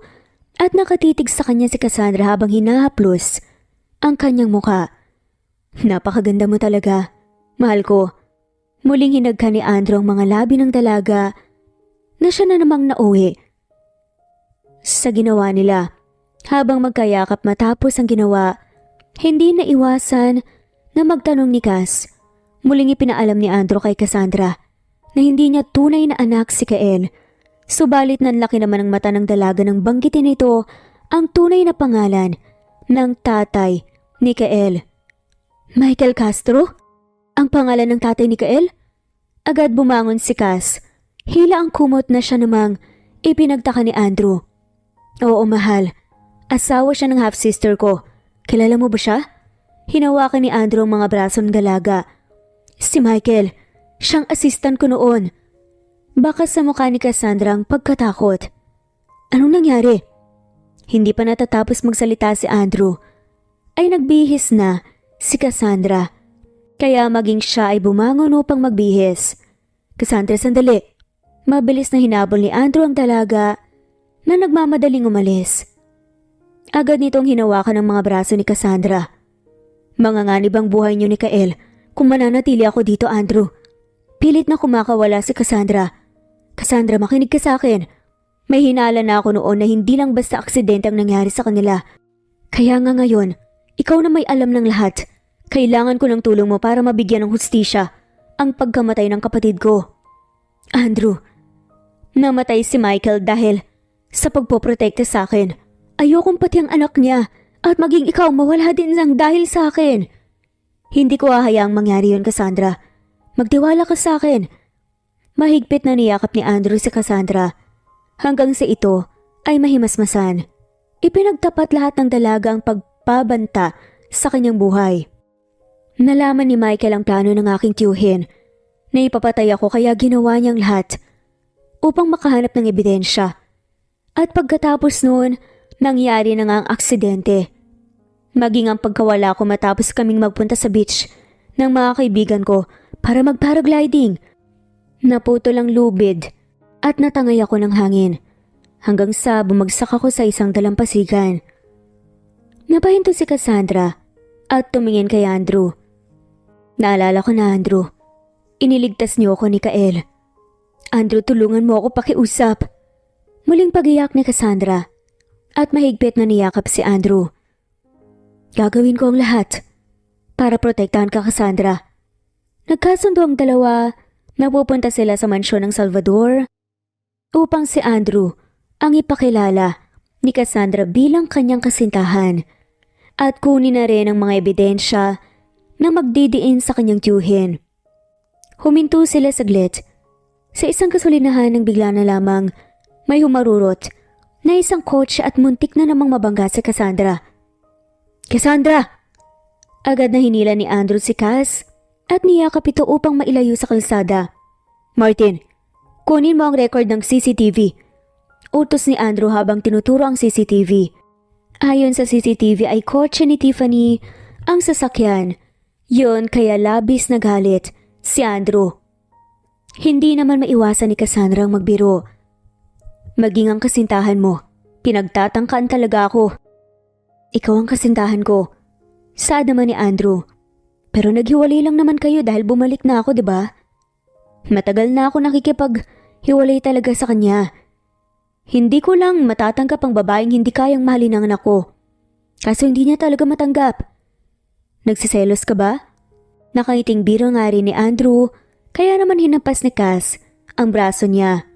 at nakatitig sa kanya si Cassandra habang hinahaplos ang kanyang muka. Napakaganda mo talaga, mahal ko. Muling hinagka ni Andrew ang mga labi ng dalaga na siya na namang nauwi. Sa ginawa nila, habang magkayakap matapos ang ginawa, hindi na iwasan na magtanong ni Cass. Muling ipinaalam ni Andrew kay Cassandra na hindi niya tunay na anak si Kael. Subalit nanlaki naman ang mata ng dalaga nang banggitin ito ang tunay na pangalan ng tatay ni Kael. Michael Castro? Ang pangalan ng tatay ni Kael? Agad bumangon si Cass. Hila ang kumot na siya namang ipinagtaka ni Andrew. Oo, mahal. Asawa siya ng half-sister ko. Kilala mo ba siya? Hinawakan ni Andrew ang mga braso ng dalaga. Si Michael, siyang assistant ko noon. Baka sa mukha ni Cassandra ang pagkatakot. Anong nangyari? Hindi pa natatapos magsalita si Andrew, ay nagbihis na si Cassandra. Kaya maging siya ay bumangon upang magbihis. Cassandra, sandali. Mabilis na hinabol ni Andrew ang dalaga na nagmamadaling umalis. Agad nitong hinawakan ang mga braso ni Cassandra. Manganganib ang buhay niyo ni Kael kung mananatili ako dito, Andrew. Pilit na kumakawala si Cassandra. Cassandra, makinig ka sa akin. May hinala na ako noon na hindi lang basta aksidente ang nangyari sa kanila. Kaya nga ngayon, ikaw na may alam ng lahat. Kailangan ko ng tulong mo para mabigyan ng hustisya ang pagkamatay ng kapatid ko. Andrew, namatay si Michael dahil sa pagpoprotekta sa akin. Ayokong pati ang anak niya at maging ikaw mawala din lang dahil sa akin. Hindi ko hahayaang mangyari yun, Cassandra. Magtiwala ka sa akin. Mahigpit na niyakap ni Andrew si Cassandra. Hanggang sa ito ay mahimasmasan. Ipinagtapat lahat ng dalaga ang pagpabanta sa kanyang buhay. Nalaman ni Michael ang plano ng aking tiyuhin na ipapatay ako kaya ginawa niyang lahat upang makahanap ng ebidensya. At pagkatapos noon, nangyari na nga ang aksidente. Maging ang pagkawala ko matapos kaming magpunta sa beach ng mga kaibigan ko para mag-paragliding. Naputol ang lubid at natangay ako ng hangin hanggang sa bumagsak ako sa isang dalampasigan. Napahinto si Cassandra at tumingin kay Andrew. Naalala ko na, Andrew. Iniligtas niyo ako ni Kael. Andrew, tulungan mo ako pakiusap. Muling pagiyak ni Cassandra at mahigpit na niyakap si Andrew. Gagawin ko ang lahat para protektahan ka, Cassandra. Nagkasundo ang dalawa na pupunta sila sa mansyon ng Salvador upang si Andrew ang ipakilala ni Cassandra bilang kanyang kasintahan at kunin na rin ang mga ebidensya na magdidiin sa kanyang tiyuhin. Huminto sila saglit sa isang kasulinahan ng bigla na lamang may humarurot na isang kotse at muntik na namang mabangga si Cassandra. Cassandra! Agad na hinila ni Andrew si Cass at niyakap ito upang mailayo sa kalsada. Martin, kunin mo ang record ng CCTV. Utos ni Andrew habang tinuturo ang CCTV. Ayon sa CCTV ay kotse ni Tiffany ang sasakyan. Yun kaya labis na galit si Andrew. Hindi naman maiwasan ni Cassandra ang magbiro. Maging ang kasintahan mo, pinagtatangkaan talaga ako. Ikaw ang kasintahan ko. Saad naman ni Andrew. Pero naghiwalay lang naman kayo dahil bumalik na ako, diba? Matagal na ako nakikipaghiwalay talaga sa kanya. Hindi ko lang matatanggap ang babaeng hindi kayang mahalin ang anak ko. Kaso hindi niya talaga matanggap. Nagsiselos ka ba? Nakangiting biro nga rin ni Andrew, kaya naman hinampas ni Cass ang braso niya.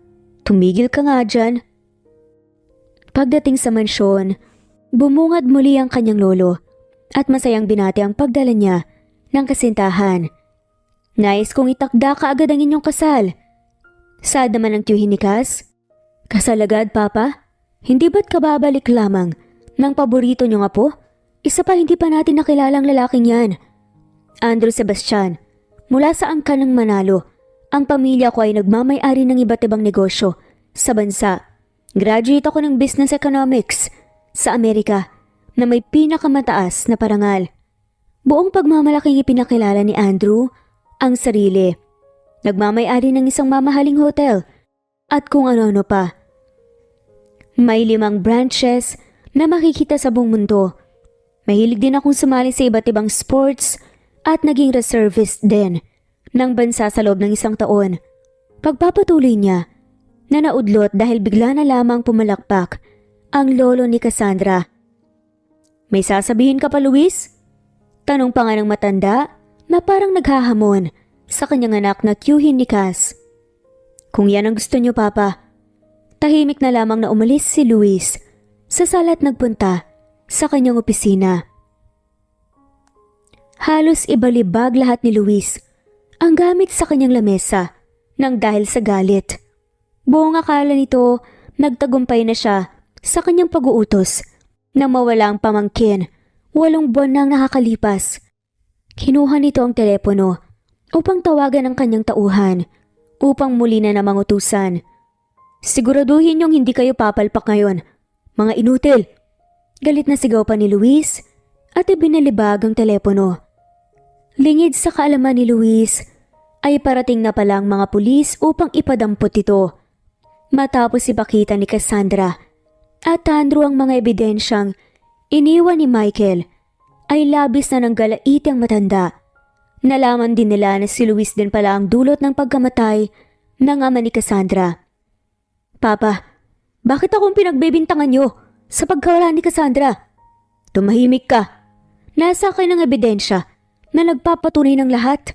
Tumigil ka nga dyan. Pagdating sa mansyon, bumungad muli ang kanyang lolo at masayang binati ang pagdala niya ng kasintahan. Nais kong itakda ka agad ang inyong kasal. Saad naman ang tiyuhin ni Cass. Kasal agad, Papa? Hindi ba't kababalik lamang Nang paborito nyo nga po? Isa pa hindi pa natin nakilalang lalaking yan. Andrew Sebastian, mula sa angkan ng Manalo, ang pamilya ko ay nagmamay-ari ng iba't ibang negosyo sa bansa. Graduate ako ng Business Economics sa Amerika na may pinakamataas na parangal. Buong pagmamalaking ipinakilala ni Andrew ang sarili. Nagmamay-ari ng isang mamahaling hotel at kung ano-ano pa. May 5 branches na makikita sa buong mundo. Mahilig din akong sumali sa iba't ibang sports at naging reservist din ng bansa sa loob ng 1 taon. Pagpapatuloy niya na naudlot dahil bigla na lamang pumalakpak ang lolo ni Cassandra. May sasabihin ka pa, Luis? Tanong pa nga ng matanda na parang naghahamon sa kanyang anak na tiyuhin ni Cass. Kung yan ang gusto niyo, Papa. Tahimik na lamang na umalis si Luis sa sala at nagpunta sa kanyang opisina. Halos ibalibag lahat ni Luis ang gamit sa kanyang lamesa nang dahil sa galit. Buong akala nito nagtagumpay na siya sa kanyang pag-uutos na mawala ang pamangkin. 8 buwan nang nakakalipas. Kinuha nito ang telepono upang tawagan ang kanyang tauhan upang muli na namang utusan. Siguraduhin niyong hindi kayo papalpak ngayon. Mga inutil! Galit na sigaw pa ni Luis at ibinalibag ang telepono. Lingid sa kaalaman ni Luis ay parating na palang mga pulis upang ipadampot ito. Matapos ipakita ni Cassandra at Andrew ang mga ebidensyang iniwan ni Michael, ay labis na nanggalaiti ang matanda. Nalaman din nila na si Luis din pala ang dulot ng pagkamatay ng ama ni Cassandra. Papa, bakit akong pinagbibintangan niyo sa pagkawala ni Cassandra? Tumahimik ka. Nasa akin ang ebidensya na nagpapatunay ng lahat.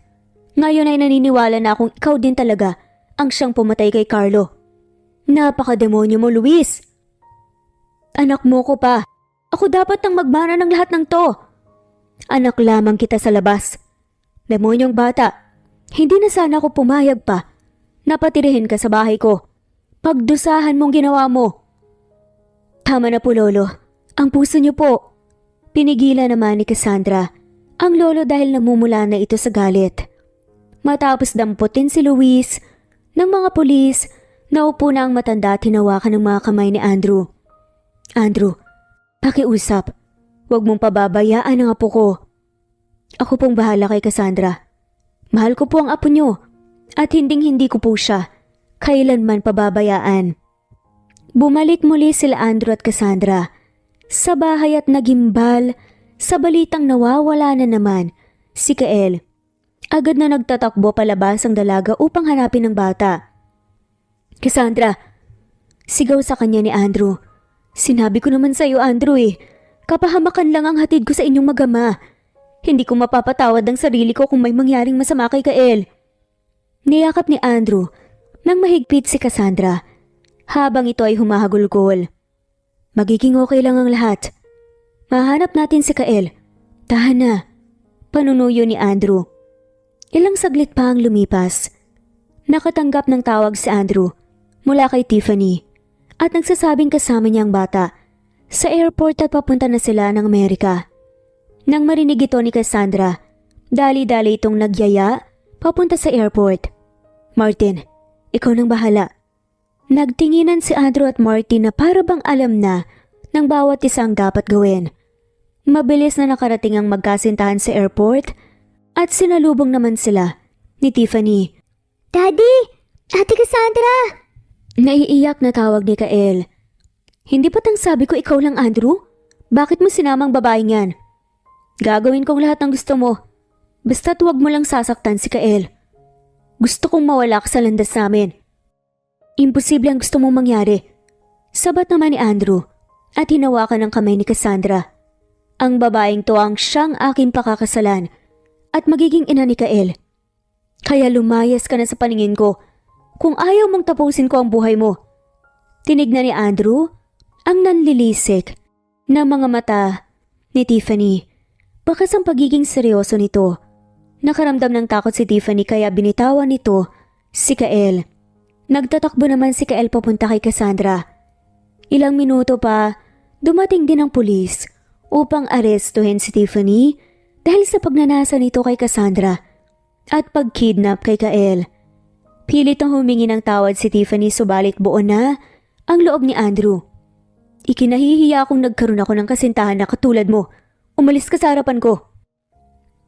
Ngayon ay naniniwala na akong ikaw din talaga ang siyang pumatay kay Carlo. Napakademonyo mo, Luis. Anak mo ko pa. Ako dapat nang magmana ng lahat ng to. Anak lamang kita sa labas. Demonyong bata, hindi na sana ako pumayag pa. Napatirihin ka sa bahay ko. Pagdusahan mong ginawa mo. Tama na po, Lolo. Ang puso niyo po. Pinigilan naman ni Cassandra ang lolo dahil namumula na ito sa galit. Matapos damputin si Luis ng mga pulis, naupo na ang matanda at hinawakan ng mga kamay ni Andrew. Andrew, pakiusap. Huwag mong pababayaan ang apo ko. Ako pong bahala kay Cassandra. Mahal ko po ang apo niyo at hinding-hindi ko po siya kailanman pababayaan. Bumalik muli sila Andrew at Cassandra sa bahay at nagimbal sa balitang nawawala na naman si Kael. Agad na nagtatakbo palabas ang dalaga upang hanapin ang bata. Cassandra, sigaw sa kanya ni Andrew. Sinabi ko naman sa iyo, Andrew kapahamakan lang ang hatid ko sa inyong mag-ama. Hindi ko mapapatawad ang sarili ko kung may mangyaring masama kay Kael. Niyakap ni Andrew nang mahigpit si Cassandra habang ito ay humahagulgol. Magiging okay lang ang lahat. Mahanap natin si Kael. Tahan na. Panunuyo ni Andrew. Ilang saglit pa ang lumipas. Nakatanggap ng tawag si Andrew mula kay Tiffany at nagsasabing kasama niya ang bata sa airport at papunta na sila ng Amerika. Nang marinig ito ni Cassandra, dali-dali itong nagyaya papunta sa airport. Martin, ikaw nang bahala. Nagtinginan si Andrew at Martin na para bang alam na ng bawat isang dapat gawin. Mabilis na nakarating ang magkasintahan sa airport at sinalubong naman sila ni Tiffany. Daddy! Ate Cassandra! Naiiyak na tawag ni Kael. Hindi ba't ang sabi ko ikaw lang, Andrew? Bakit mo sinamang babaeng yan? Gagawin kong lahat ng gusto mo. Basta't huwag mo lang sasaktan si Kael. Gusto kong mawala ka sa landas namin. Imposible ang gusto mong mangyari. Sabat naman ni Andrew at hinawakan ng kamay ni Cassandra. Ang babaeng to ang siyang aking pakakasalan at magiging ina ni Kael. Kaya lumayas ka na sa paningin ko kung ayaw mong tapusin ko ang buhay mo. Tinignan ni Andrew ang nanlilisik na mga mata ni Tiffany. Bakas ang pagiging seryoso nito. Nakaramdam ng takot si Tiffany kaya binitawan nito si Kael. Nagtatakbo naman si Kael papunta kay Cassandra. Ilang minuto pa Dumating din ang pulis upang arestuhin si Tiffany dahil sa pagnanasa nito kay Cassandra at pagkidnap kay Kael. Pilit ang humingi ng tawad si Tiffany subalit buo na ang loob ni Andrew. Ikinahihiya akong nagkaroon ako ng kasintahan na katulad mo. Umalis ka sa harapan ko.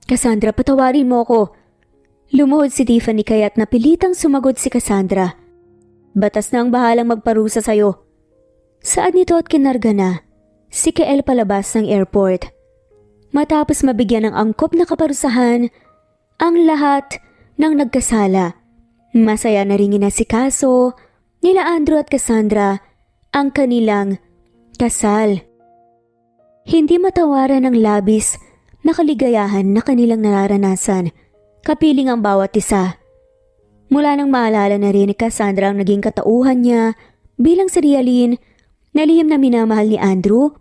Cassandra, patawarin mo ako. Lumuhod si Tiffany kaya't napilitang sumagot si Cassandra. Batas na ang bahalang magparusa sa'yo. Saan nito at kinarga na si Kael palabas ng airport. Matapos mabigyan ng angkop na kaparusahan ang lahat ng nagkasala. Masaya na rin inasikaso nila Andrew at Cassandra ang kanilang kasal. Hindi matawaran ng labis na kaligayahan na kanilang nararanasan, kapiling ang bawat isa. Mula nang maalala na rin ni Cassandra ang naging katauhan niya bilang si Realin na lihim na minamahal ni Andrew,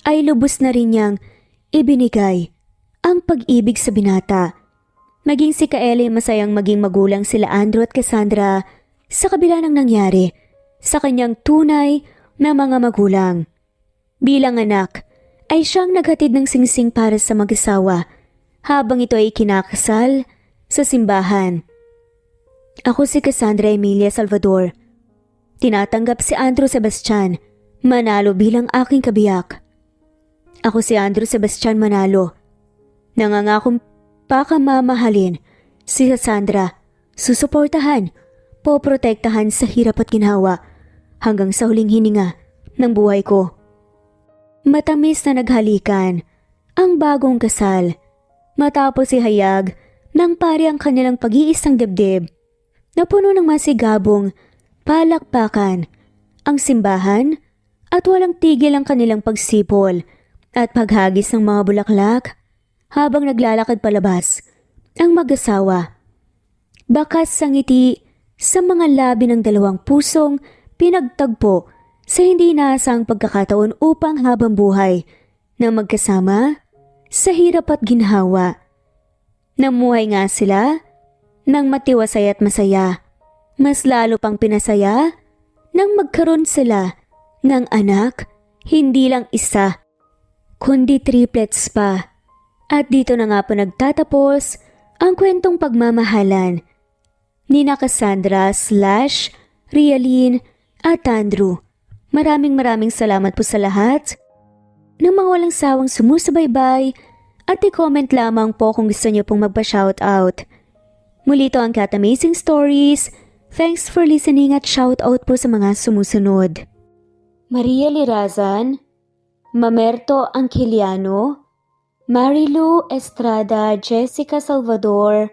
ay lubos na rin niyang ibinigay ang pag-ibig sa binata. Maging si Kael ay masayang maging magulang sila Andrew at Cassandra sa kabila ng nangyari sa kanyang tunay na mga magulang. Bilang anak, ay siyang naghatid ng singsing para sa mag-asawa habang ito ay kinakasal sa simbahan. Ako si Cassandra Emilia Salvador. Tinatanggap si Andrew Sebastian Manalo bilang aking kabiyak. Ako si Andrew Sebastian Manalo. Nangangakong pakamamahalin si Cassandra, susuportahan, poprotektahan sa hirap at ginhawa hanggang sa huling hininga ng buhay ko. Matamis na naghalikan ang bagong kasal matapos ihayag ng pari ang kanilang pag-iisang dibdib na puno ng masigabong palakpakan ang simbahan at walang tigil ang kanilang pagsipol at paghagis ng mga bulaklak habang naglalakad palabas ang mag-asawa. Bakas sa ngiti sa mga labi ng dalawang pusong pinagtagpo sa hindi inaasang pagkakataon upang habang buhay na magkasama sa hirap at ginhawa. Namuhay nga sila ng matiwasay at masaya. Mas lalo pang pinasaya nang magkaroon sila ng anak, hindi lang isa, kundi triplets pa. At dito na nga po nagtatapos ang kwentong pagmamahalan ni na Cassandra / Realin at Andrew. Maraming salamat po sa lahat ng mga walang sawang sumusubaybay at i-comment lamang po kung gusto niyo pong magpa-shoutout. Muli ito ang Cat Amazing Stories. Thanks for listening at shoutout po sa mga sumusunod. Maria Lirazan, Mamerto Angkiliano, Marilu Estrada, Jessica Salvador,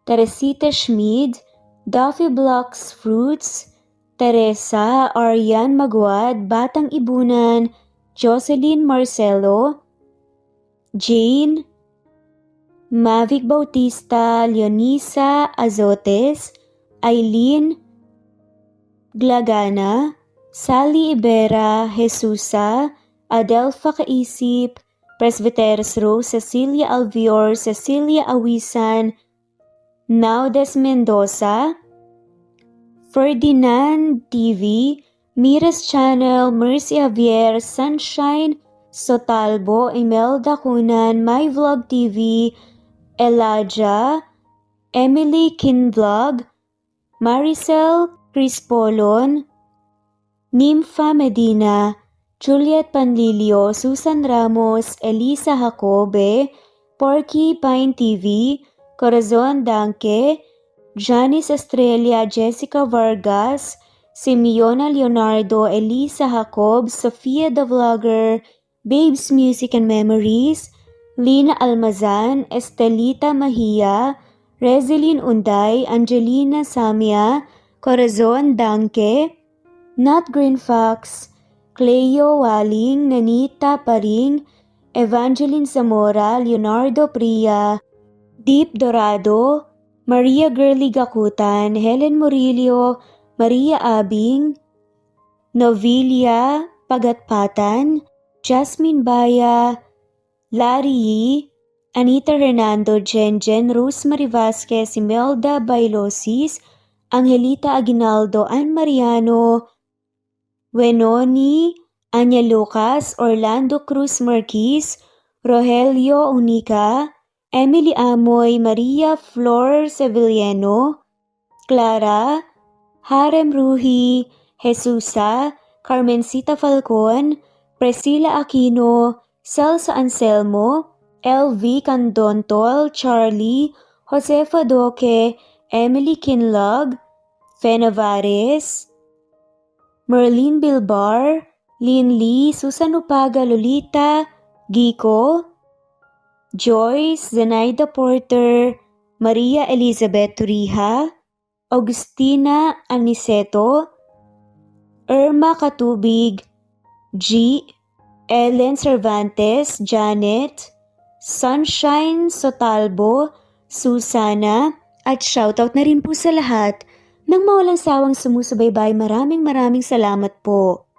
Teresita Schmid, Duffy Blocks Fruits, Teresa Arian Maguad, Batang Ibunan, Jocelyn Marcelo, Jane, Mavic Bautista, Leonisa Azotes, Aileen Glagana, Sally Ibera, Jesusa, Adelfa Kaisip, Presbyteros Rose, Cecilia Alvior, Cecilia Awisan, Naudes Mendoza, Ferdinand TV, Miras Channel, Mercy Javier, Sunshine Sotalbo, Imelda Kunan, My Vlog TV, Elijah, Emily Kinvlog, Maricel Crispolon, Nympha Medina, Juliet Panlilio, Susan Ramos, Elisa Jacobe, Porky Pine TV, Corazon Danke, Janice Estrella, Jessica Vargas, Simeona Leonardo, Elisa Jacob, Sofia the Vlogger, Babes Music and Memories, Lina Almazan, Estelita Mahia, Rezeline Unday, Angelina Samia, Corazon Danke, Nat Green Fox, Cleo Waling, Nanita Paring, Evangeline Zamora, Leonardo Priya, Deep Dorado, Maria Girly Gakutan, Helen Murillo, Maria Abing, Novilia Pagatpatan, Jasmine Baya, Larry Yee, Anita Hernando, Jen, Rosemary Vasquez, Imelda Bailosis, Angelita Aguinaldo, Ann Mariano, Wenoni Anya Lucas, Orlando Cruz Marquez, Rogelio Unica, Emily Amoy, Maria Flor Sevillano, Clara, Harem Ruhi, Jesusa, Carmencita Falcon, Priscilla Aquino, Celsa Anselmo, LV Candontol, Charlie, Josefa Doque, Emily Kinlog, Fe Navares, Merlin Bilbar, Lynn Lee, Susan Upaga, Lolita, Giko, Joyce, Zenaida Porter, Maria Elizabeth Turija, Augustina Aniceto, Irma Katubig, G, Ellen Cervantes, Janet, Sunshine Sotalbo, Susana, at shoutout na rin po sa lahat ng mawalang sawang sumusubaybay. Maraming salamat po.